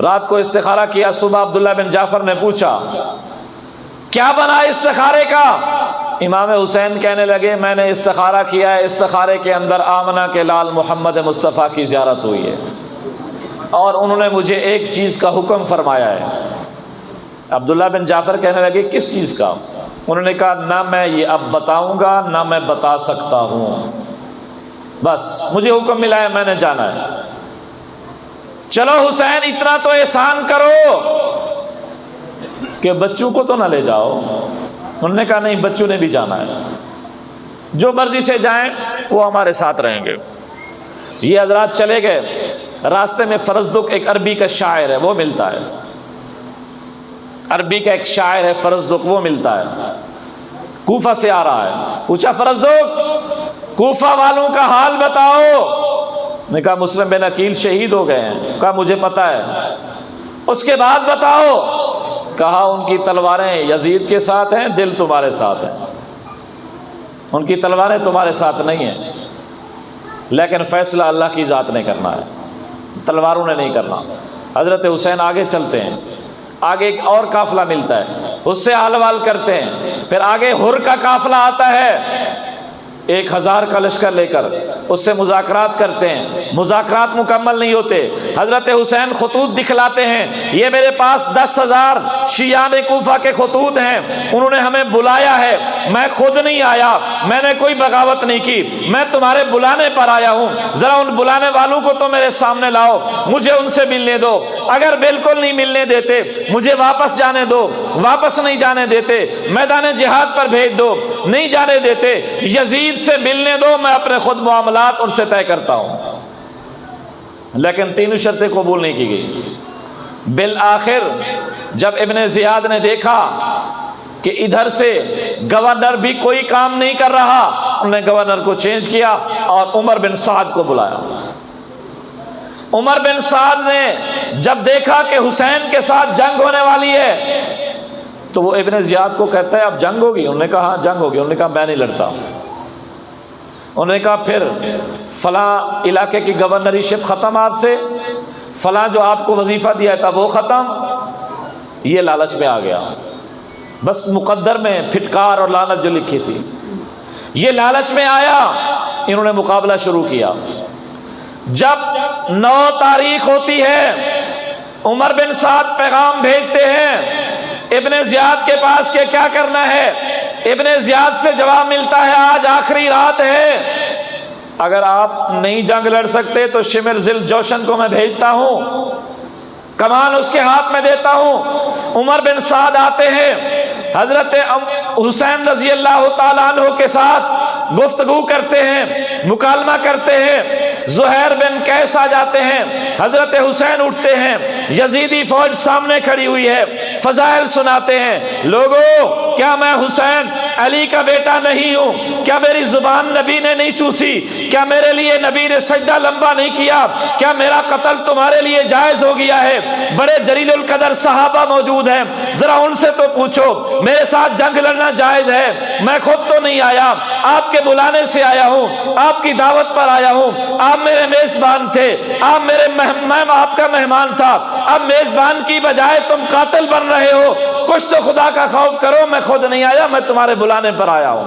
رات کو استخارہ کیا، صبح عبداللہ بن جعفر نے پوچھا کیا بنا استخارے کا؟ امام حسین کہنے لگے میں نے استخارہ کیا ہے، استخارے کے اندر آمنہ کے لال محمد مصطفیٰ کی زیارت ہوئی ہے اور انہوں نے مجھے ایک چیز کا حکم فرمایا ہے۔ عبداللہ بن جعفر کہنے لگے کس چیز کا؟ انہوں نے کہا نہ میں یہ اب بتاؤں گا نہ میں بتا سکتا ہوں، بس مجھے حکم ملا ہے، میں نے جانا ہے۔ چلو حسین اتنا تو احسان کرو کہ بچوں کو تو نہ لے جاؤ۔ انہوں نے کہا نہیں، بچوں نے بھی جانا ہے، جو مرضی سے جائیں وہ ہمارے ساتھ رہیں گے۔ یہ حضرات چلے گئے، راستے میں فرزدق ایک عربی کا شاعر ہے وہ ملتا ہے، عربی کا ایک شاعر ہے فرزدق، وہ ملتا ہے، کوفہ سے آ رہا ہے۔ پوچھا فرزدق کوفہ والوں کا حال بتاؤ۔ نے کہا مسلم بن عقیل شہید ہو گئے ہیں۔ کہا مجھے پتہ ہے۔ اس کے بعد بتاؤ۔ کہا ان کی تلواریں یزید کے ساتھ ہیں، دل تمہارے ساتھ ہیں، ان کی تلواریں تمہارے ساتھ نہیں ہیں، لیکن فیصلہ اللہ کی ذات نے کرنا ہے، تلواروں نے نہیں کرنا۔ حضرت حسین آگے چلتے ہیں، آگے ایک اور قافلہ ملتا ہے، اس سے حال وال کرتے ہیں، پھر آگے ہر کا قافلہ آتا ہے 1000 کا لشکر لے کر، اس سے مذاکرات کرتے ہیں، مذاکرات مکمل نہیں ہوتے۔ حضرت حسین خطوط دکھلاتے ہیں، یہ میرے پاس 10,000 شیعان کوفہ کے خطوط ہیں، انہوں نے ہمیں بلایا ہے، میں خود نہیں آیا، میں نے کوئی بغاوت نہیں کی، میں تمہارے بلانے پر آیا ہوں، ذرا ان بلانے والوں کو تو میرے سامنے لاؤ، مجھے ان سے ملنے دو، اگر بالکل نہیں ملنے دیتے مجھے واپس جانے دو، واپس نہیں جانے دیتے میدان جہاد پر بھیج دو، نہیں جانے دیتے یزید سے ملنے دو، میں اپنے خود معاملات ان سے طے کرتا ہوں۔ لیکن تینوں شرطیں قبول نہیں کی گئی۔ بالآخر جب ابن زیاد نے دیکھا کہ ادھر سے گورنر بھی کوئی کام نہیں کر رہا، انہوں نے گورنر کو چینج کیا اور عمر بن سعد کو بلایا۔ عمر بن سعد نے جب دیکھا کہ حسین کے ساتھ جنگ ہونے والی ہے تو وہ ابن زیاد کو کہتا ہے اب جنگ ہوگی؟ انہوں نے کہا ہاں جنگ ہوگی۔ انہوں نے کہا میں نہیں لڑتا۔ انہوں نے کہا پھر فلاں علاقے کی گورنری شپ ختم آپ سے، فلاں جو آپ کو وظیفہ دیا تھا وہ ختم۔ یہ لالچ میں آ گیا، بس مقدر میں پھٹکار اور لعنت جو لکھی تھی، یہ لالچ میں آیا، انہوں نے مقابلہ شروع کیا۔ جب 9 تاریخ ہوتی ہے عمر بن سعد پیغام بھیجتے ہیں ابن زیاد کے پاس کہ کیا کرنا ہے۔ ابن زیاد سے جواب ملتا ہے آج آخری رات ہے، اگر آپ نہیں جنگ لڑ سکتے تو شمر ذل جوشن کو میں بھیجتا ہوں، کمان اس کے ہاتھ میں دیتا ہوں۔ عمر بن سعد آتے ہیں، حضرت حسین رضی اللہ تعالیٰ عنہ کے ساتھ گفتگو کرتے ہیں، مکالمہ کرتے ہیں۔ زہیر بن قیس آ جاتے ہیں، حضرت حسین اٹھتے ہیں، یزیدی فوج سامنے کھڑی ہوئی ہے، فضائل سناتے ہیں، لوگوں کیا میں حسین علی کا بیٹا نہیں ہوں؟ کیا میری زبان نبی نے نہیں چوسی؟ کیا میرے لیے نبی نے سجدہ لمبا نہیں کیا؟ کیا میرا قتل تمہارے لیے جائز ہو گیا ہے؟ بڑے جلیل القدر صحابہ موجود ہیں، ذرا ان سے تو پوچھو میرے ساتھ جنگ لڑنا جائز ہے؟ میں خود تو نہیں آیا، آپ کے بلانے سے آیا ہوں، آپ کی دعوت پر آیا ہوں، آپ میرے میزبان تھے، میں آپ کا مہمان تھا، اب میزبان کی بجائے تم قاتل بن رہے ہو، کچھ تو خدا کا خوف کرو، میں خود نہیں آیا، میں تمہارے بلانے پر آیا ہوں۔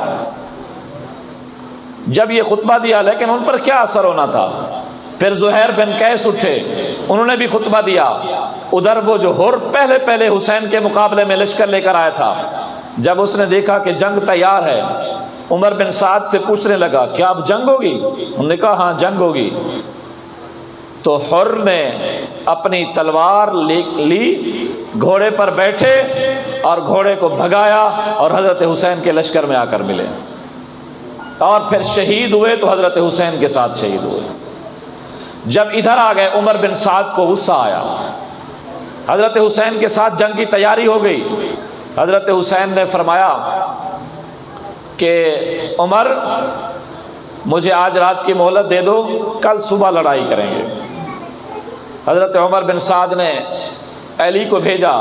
جب یہ خطبہ دیا، لیکن ان پر کیا اثر ہونا تھا؟ پھر زہیر بن قیس اٹھے، انہوں نے بھی خطبہ دیا۔ ادھر وہ جو ہر پہلے حسین کے مقابلے میں لشکر لے کر آیا تھا، جب اس نے دیکھا کہ جنگ تیار ہے، عمر بن سعد سے پوچھنے لگا کیا اب جنگ ہوگی؟ انہوں نے کہا ہاں جنگ ہوگی۔ تو حر نے اپنی تلوار لی، گھوڑے پر بیٹھے اور گھوڑے کو بھگایا اور حضرت حسین کے لشکر میں آ کر ملے، اور پھر شہید ہوئے تو حضرت حسین کے ساتھ شہید ہوئے۔ جب ادھر آ گئے، عمر بن سعد کو غصہ آیا، حضرت حسین کے ساتھ جنگ کی تیاری ہو گئی۔ حضرت حسین نے فرمایا کہ عمر مجھے آج رات کی مہلت دے دو، کل صبح لڑائی کریں گے۔ حضرت عمر بن سعد نے علی کو بھیجا،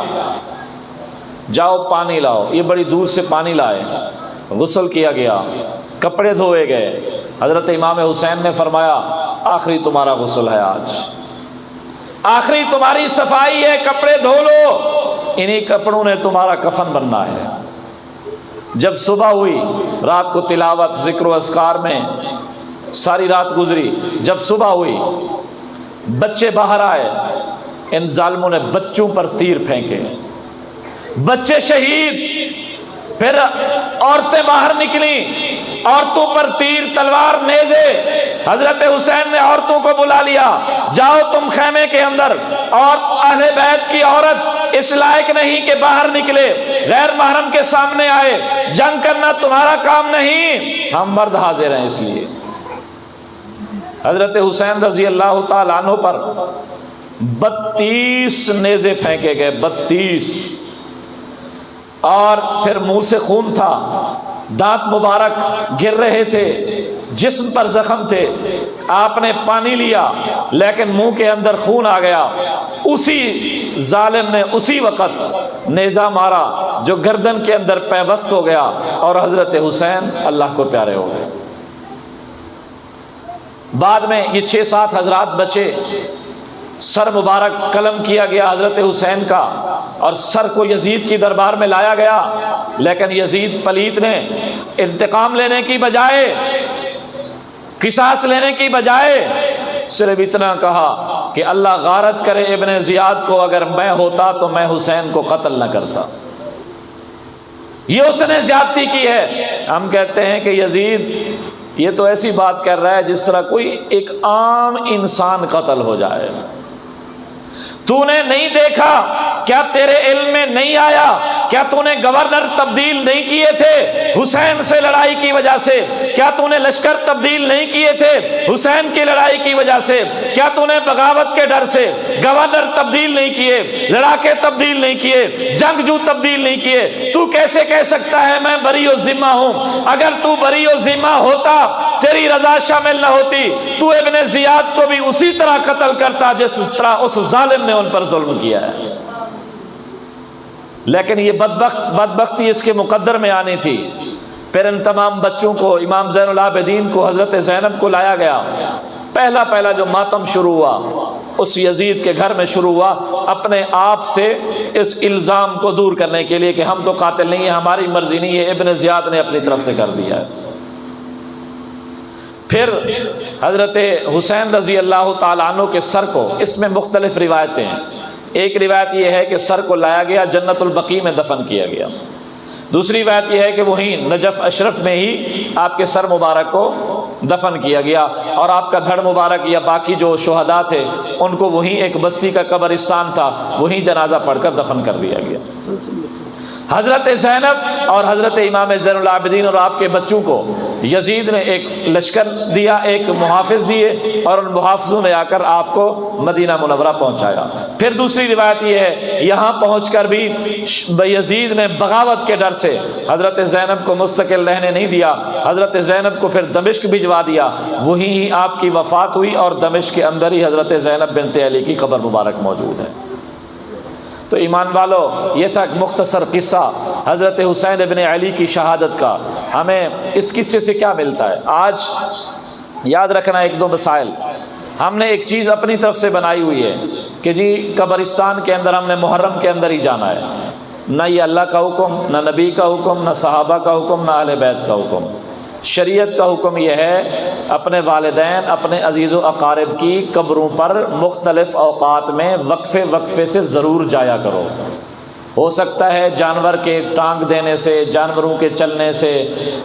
جاؤ پانی لاؤ۔ یہ بڑی دور سے پانی لائے، غسل کیا گیا، کپڑے دھوئے گئے۔ حضرت امام حسین نے فرمایا آخری تمہارا غسل ہے، آج آخری تمہاری صفائی ہے، کپڑے دھو لو، انہی کپڑوں نے تمہارا کفن بننا ہے۔ جب صبح ہوئی، رات کو تلاوت ذکر و اذکار میں ساری رات گزری۔ جب صبح ہوئی، بچے باہر آئے، ان ظالموں نے بچوں پر تیر پھینکے، بچے شہید۔ پھر عورتیں باہر نکلیں، عورتوں پر تیر، تلوار، نیزے۔ حضرت حسین نے عورتوں کو بلا لیا، جاؤ تم خیمے کے اندر، اور اہل بیت کی عورت اس لائق نہیں کہ باہر نکلے، غیر محرم کے سامنے آئے، جنگ کرنا تمہارا کام نہیں، ہم مرد حاضر ہیں۔ اس لیے حضرت حسین رضی اللہ تعالیٰ عنہ پر 32 نیزے پھینکے گئے، 32، اور پھر منہ سے خون تھا، دانت مبارک گر رہے تھے، جسم پر زخم تھے۔ آپ نے پانی لیا لیکن منہ کے اندر خون آ گیا۔ اسی ظالم نے اسی وقت نیزہ مارا جو گردن کے اندر پیوست ہو گیا، اور حضرت حسین اللہ کو پیارے ہو گئے۔ بعد میں یہ 6-7 حضرات بچے، سر مبارک قلم کیا گیا حضرت حسین کا، اور سر کو یزید کی دربار میں لایا گیا، لیکن یزید پلیت نے انتقام لینے کی بجائے، قصاص لینے کی بجائے صرف اتنا کہا کہ اللہ غارت کرے ابن زیاد کو، اگر میں ہوتا تو میں حسین کو قتل نہ کرتا۔ یہ اس نے زیادتی کی ہے۔ ہم کہتے ہیں کہ یزید یہ تو ایسی بات کر رہا ہے جس طرح کوئی ایک عام انسان قتل ہو جائے۔ تو نے نہیں دیکھا؟ کیا تیرے علم میں نہیں آیا؟ کیا تو نے گورنر تبدیل نہیں کیے تھے حسین سے لڑائی کی وجہ سے؟ کیا تو نے لشکر تبدیل نہیں کیے تھے حسین کی لڑائی کی وجہ سے؟ کیا تو نے بغاوت کے ڈر سے گورنر تبدیل نہیں کیے، لڑاکے تبدیل نہیں کیے، جنگجو تبدیل نہیں کیے؟ تو کیسے کہہ سکتا ہے میں بری و ذمہ ہوں؟ اگر تو بری و ذمہ ہوتا، تیری رضا شامل نہ ہوتی، تو ابن زیاد کو بھی اسی طرح قتل کرتا جس طرح اس ظالم نے ان پر ظلم کیا ہے۔ لیکن یہ بدبختی اس کے مقدر میں آنی تھی۔ پھر ان تمام بچوں کو، امام زین العابدین کو، حضرت زینب کو لایا گیا۔ پہلا جو ماتم شروع ہوا اس یزید کے گھر میں شروع ہوا، اپنے آپ سے اس الزام کو دور کرنے کے لیے کہ ہم تو قاتل نہیں ہیں، ہماری مرضی نہیں ہے، ابن زیاد نے اپنی طرف سے کر دیا ہے۔ پھر حضرت حسین رضی اللہ تعالیٰ عنہ کے سر کو، اس میں مختلف روایتیں ہیں۔ ایک روایت یہ ہے کہ سر کو لایا گیا، جنت البقیع میں دفن کیا گیا۔ دوسری روایت یہ ہے کہ وہیں نجف اشرف میں ہی آپ کے سر مبارک کو دفن کیا گیا، اور آپ کا دھڑ مبارک یا باقی جو شہداء تھے ان کو وہیں ایک بستی کا قبرستان تھا، وہیں جنازہ پڑھ کر دفن کر دیا گیا۔ حضرت زینب اور حضرت امام زین العابدین اور آپ کے بچوں کو یزید نے ایک لشکر دیا، ایک محافظ دیے، اور ان محافظوں نے آ کر آپ کو مدینہ منورہ پہنچایا۔ پھر دوسری روایت یہ ہے یہاں پہنچ کر بھی یزید نے بغاوت کے ڈر سے حضرت زینب کو مستقل رہنے نہیں دیا، حضرت زینب کو پھر دمشق بھجوا دیا، وہیں آپ کی وفات ہوئی، اور دمشق کے اندر ہی حضرت زینب بنت علی کی قبر مبارک موجود ہے۔ تو ایمان والو، یہ تھا ایک مختصر قصہ حضرت حسین ابن علی کی شہادت کا۔ ہمیں اس قصے سے کیا ملتا ہے؟ آج یاد رکھنا ایک دو مسائل۔ ہم نے ایک چیز اپنی طرف سے بنائی ہوئی ہے کہ جی قبرستان کے اندر ہم نے محرم کے اندر ہی جانا ہے، نہ یہ اللہ کا حکم، نہ نبی کا حکم، نہ صحابہ کا حکم، نہ اہل بیت کا حکم۔ شریعت کا حکم یہ ہے اپنے والدین، اپنے عزیز و اقارب کی قبروں پر مختلف اوقات میں وقفے وقفے سے ضرور جایا کرو۔ ہو سکتا ہے جانور کے ٹانگ دینے سے، جانوروں کے چلنے سے،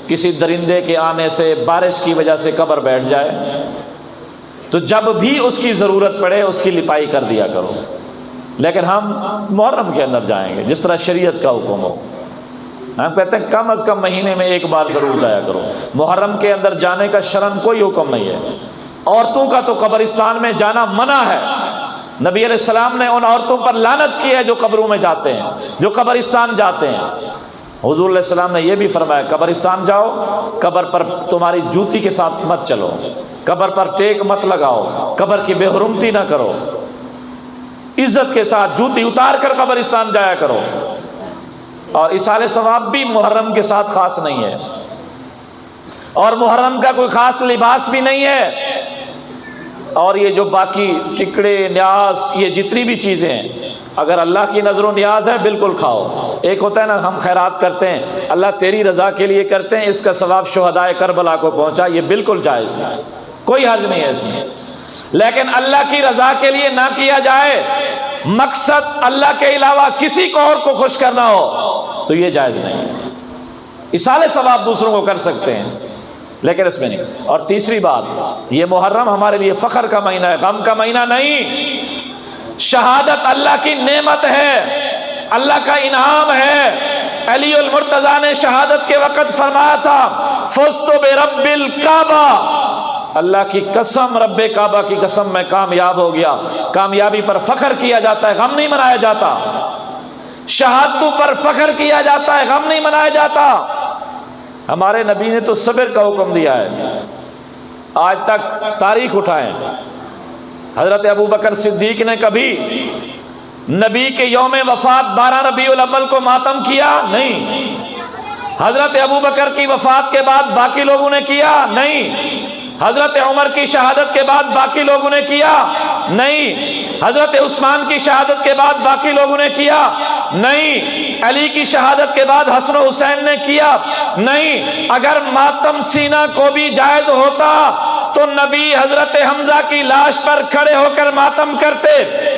کسی درندے کے آنے سے، بارش کی وجہ سے قبر بیٹھ جائے، تو جب بھی اس کی ضرورت پڑے اس کی لپائی کر دیا کرو۔ لیکن ہم محرم کے اندر جائیں گے جس طرح شریعت کا حکم ہو۔ ہم کہتے ہیں کم از کم مہینے میں ایک بار ضرور جایا کرو۔ محرم کے اندر جانے کا شرعاً کوئی حکم نہیں ہے۔ عورتوں کا تو قبرستان میں جانا منع ہے۔ نبی علیہ السلام نے ان عورتوں پر لعنت کی ہے جو قبروں میں جاتے ہیں، جو قبرستان جاتے ہیں۔ حضور علیہ السلام نے یہ بھی فرمایا قبرستان جاؤ، قبر پر تمہاری جوتی کے ساتھ مت چلو، قبر پر ٹیک مت لگاؤ، قبر کی بے حرمتی نہ کرو، عزت کے ساتھ جوتی اتار کر قبرستان جایا کرو۔ اور اصال ثواب بھی محرم کے ساتھ خاص نہیں ہے، اور محرم کا کوئی خاص لباس بھی نہیں ہے۔ اور یہ جو باقی ٹکڑے، نیاز، یہ جتنی بھی چیزیں ہیں، اگر اللہ کی نظر و نیاز ہے بالکل کھاؤ۔ ایک ہوتا ہے نا ہم خیرات کرتے ہیں اللہ تیری رضا کے لیے کرتے ہیں، اس کا ثواب شہدائے کربلا کو پہنچا، یہ بالکل جائز ہے، کوئی حرج نہیں ہے اس میں۔ لیکن اللہ کی رضا کے لیے نہ کیا جائے، مقصد اللہ کے علاوہ کسی کو اور کو خوش کرنا ہو تو یہ جائز نہیں ہے۔ اصال ثواب دوسروں کو کر سکتے ہیں لیکن اس میں نہیں۔ اور تیسری بات، یہ محرم ہمارے لیے فخر کا مہینہ ہے، غم کا مہینہ نہیں۔ شہادت اللہ کی نعمت ہے، اللہ کا انعام ہے۔ علی المرتضیٰ نے شہادت کے وقت فرمایا تھا فزت برب الکعبہ، اللہ کی قسم، رب کعبہ کی قسم میں کامیاب ہو گیا۔ کامیابی پر فخر کیا جاتا ہے، غم نہیں منایا جاتا۔ شہادتوں پر فخر کیا جاتا ہے، غم نہیں منایا جاتا۔ ہمارے نبی نے تو صبر کا حکم دیا ہے۔ آج تک تاریخ اٹھائیں، حضرت ابوبکر صدیق نے کبھی نبی کے یوم وفات 12 ربیع الاول کو ماتم کیا؟ نہیں۔ حضرت ابوبکر کی وفات کے بعد باقی لوگوں نے کیا؟ نہیں۔ حضرت عمر کی شہادت کے بعد باقی لوگوں نے کیا؟ نہیں۔ حضرت عثمان کی شہادت کے بعد باقی لوگوں نے کیا؟ نہیں۔ علی کی شہادت کے بعد حسن و حسین نے کیا؟ نہیں۔ اگر ماتم سینا کو بھی جائز ہوتا تو نبی حضرت حمزہ کی لاش پر کھڑے ہو کر ماتم کرتے۔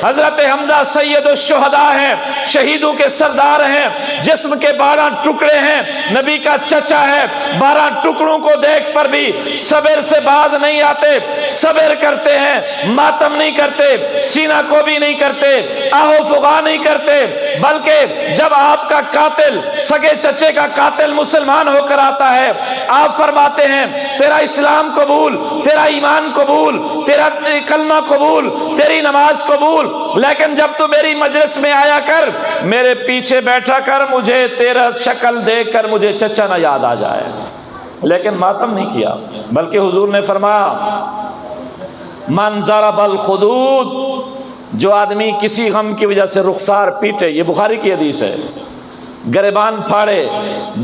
حضرت حمزہ سید الشہداء ہیں، شہیدوں کے سردار ہیں، جسم کے 12 ٹکڑے ہیں، نبی کا چچا ہے، 12 ٹکڑوں کو دیکھ پر بھی صبر سے باز نہیں آتے، صبر کرتے ہیں، ماتم نہیں کرتے، سینہ کو بھی نہیں کرتے، آہو فغاں نہیں کرتے، بلکہ جب آپ کا قاتل، سگے چچے کا قاتل مسلمان ہو کر آتا ہے، آپ فرماتے ہیں تیرا اسلام قبول، تیرا ایمان قبول، تیرا کلمہ قبول، تیری نماز قبول، لیکن جب تو میری مجلس میں آیا کر، میرے پیچھے بیٹھا کر، مجھے تیرا شکل دیکھ کر مجھے چچا نہ یاد آ جائے۔ لیکن ماتم نہیں کیا، بلکہ حضور نے فرمایا من ضرب الخدود، جو آدمی کسی غم کی وجہ سے رخسار پیٹے، یہ بخاری کی حدیث ہے، گریبان پھاڑے،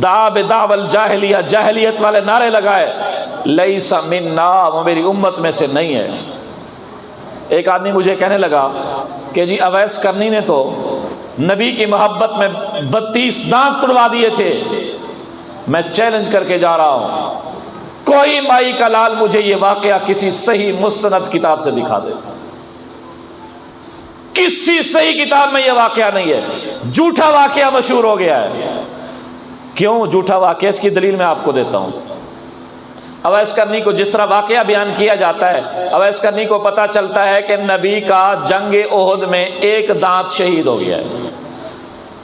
دعا بدعوى الجاہلیہ، جاہلیت والے نعرے لگائے، لیس منا، وہ میری امت میں سے نہیں ہے۔ ایک آدمی مجھے کہنے لگا کہ جی اویس کرنی نے تو نبی کی محبت میں 32 دانت توڑوا دیے تھے، میں چیلنج کر کے جا رہا ہوں، کوئی مائی کا لال مجھے یہ واقعہ کسی صحیح مستند کتاب سے دکھا دے۔ کسی صحیح کتاب میں یہ واقعہ نہیں ہے، جھوٹا واقعہ مشہور ہو گیا ہے۔ کیوں جھوٹا واقعہ؟ اس کی دلیل میں آپ کو دیتا ہوں۔ اویس کرنی کو جس طرح واقعہ بیان کیا جاتا ہے، اویس کرنی کو پتا چلتا ہے کہ نبی کا جنگ احد میں ایک دانت شہید ہو گیا ہے۔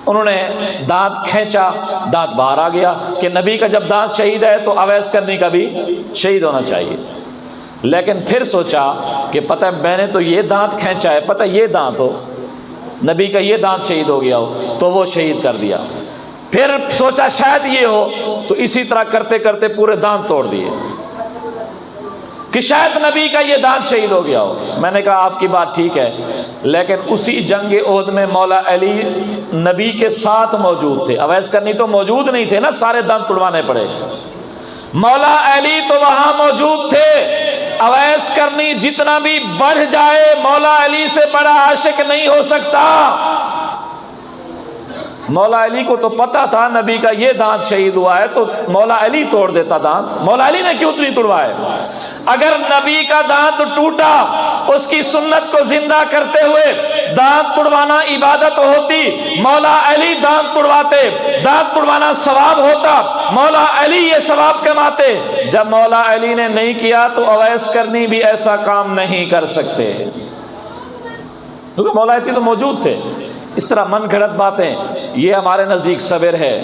انہوں نے دانت کھینچا، دانت باہر آ گیا کہ نبی کا جب دانت شہید ہے تو اویس کرنی کا بھی شہید ہونا چاہیے۔ لیکن پھر سوچا کہ پتہ میں نے تو یہ دانت کھینچا ہے، پتہ یہ دانت ہو نبی کا یہ دانت شہید ہو گیا ہو، تو وہ شہید کر دیا۔ پھر سوچا شاید یہ ہو، تو اسی طرح کرتے کرتے پورے دانت توڑ دیے کہ شاید نبی کا یہ دانت شہید ہو گیا ہو۔ میں نے کہا آپ کی بات ٹھیک ہے، لیکن اسی جنگ احد میں مولا علی نبی کے ساتھ موجود تھے، اویس کرنی تو موجود نہیں تھے نا، سارے دانت توڑوانے پڑے۔ مولا علی تو وہاں موجود تھے۔ اویس کرنی جتنا بھی بڑھ جائے مولا علی سے بڑا عاشق نہیں ہو سکتا۔ مولا علی کو تو پتا تھا نبی کا یہ دانت شہید ہوا ہے، تو مولا علی توڑ دیتا دانت، مولا علی نے کیوں نہیں توڑوائے؟ اگر نبی کا دانت ٹوٹا، اس کی سنت کو زندہ کرتے ہوئے دانت توڑوانا عبادت ہوتی، مولا علی دانت توڑواتے، دانت توڑوانا ثواب ہوتا، مولا علی یہ ثواب کماتے۔ جب مولا علی نے نہیں کیا تو اویس کرنی بھی ایسا کام نہیں کر سکتے، کیونکہ مولا علی تو موجود تھے۔ اس طرح من گھڑت باتیں یہ ہمارے نزدیک صبر ہے۔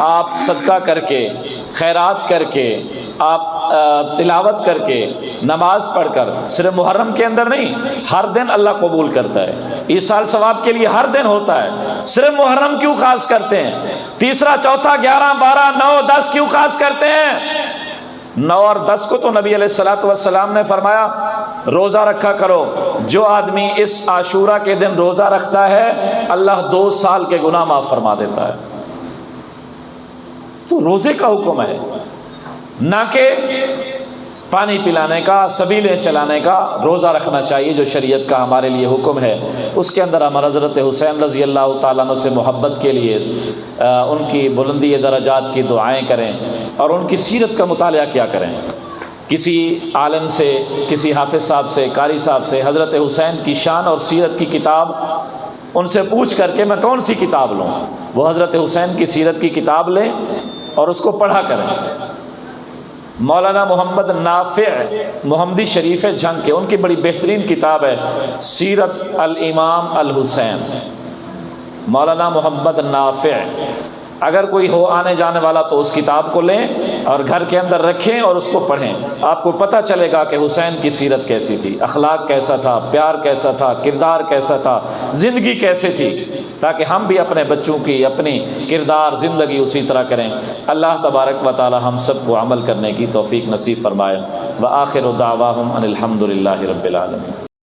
آپ صدقہ کر کے، خیرات کر کے، آپ تلاوت کر کے، نماز پڑھ کر، صرف محرم کے اندر نہیں، ہر دن اللہ قبول کرتا ہے۔ اس سال ثواب کے لیے ہر دن ہوتا ہے، صرف محرم کیوں خاص کرتے ہیں؟ تیسرا، چوتھا، 11، 12، 9، 10 کیوں خاص کرتے ہیں؟ 9 اور 10 کو تو نبی علیہ الصلوۃ والسلام نے فرمایا روزہ رکھا کرو۔ جو آدمی اس عاشورہ کے دن روزہ رکھتا ہے اللہ 2 سال کے گناہ معاف فرما دیتا ہے۔ تو روزے کا حکم ہے، نہ کہ پانی پلانے کا، سبیلیں چلانے کا۔ روزہ رکھنا چاہیے جو شریعت کا ہمارے لیے حکم ہے۔ اس کے اندر ہم حضرت حسین رضی اللہ تعالیٰ عنہ سے محبت کے لیے ان کی بلندی درجات کی دعائیں کریں اور ان کی سیرت کا مطالعہ کیا کریں۔ کسی عالم سے، کسی حافظ صاحب سے، قاری صاحب سے حضرت حسین کی شان اور سیرت کی کتاب ان سے پوچھ کر کے میں کون سی کتاب لوں، وہ حضرت حسین کی سیرت کی کتاب لیں اور اس کو پڑھا کریں۔ مولانا محمد نافع محمدی شریف جھنگ کے، ان کی بڑی بہترین کتاب ہے سیرت الامام الحسین، مولانا محمد نافع۔ اگر کوئی ہو آنے جانے والا تو اس کتاب کو لیں اور گھر کے اندر رکھیں اور اس کو پڑھیں، آپ کو پتہ چلے گا کہ حسین کی سیرت کیسی تھی، اخلاق کیسا تھا، پیار کیسا تھا، کردار کیسا تھا، زندگی کیسے تھی، تاکہ ہم بھی اپنے بچوں کی اپنی کردار زندگی اسی طرح کریں۔ اللہ تبارک و تعالی ہم سب کو عمل کرنے کی توفیق نصیب فرمائے۔ وآخر دعواہم ان الحمد للہ رب العالمین۔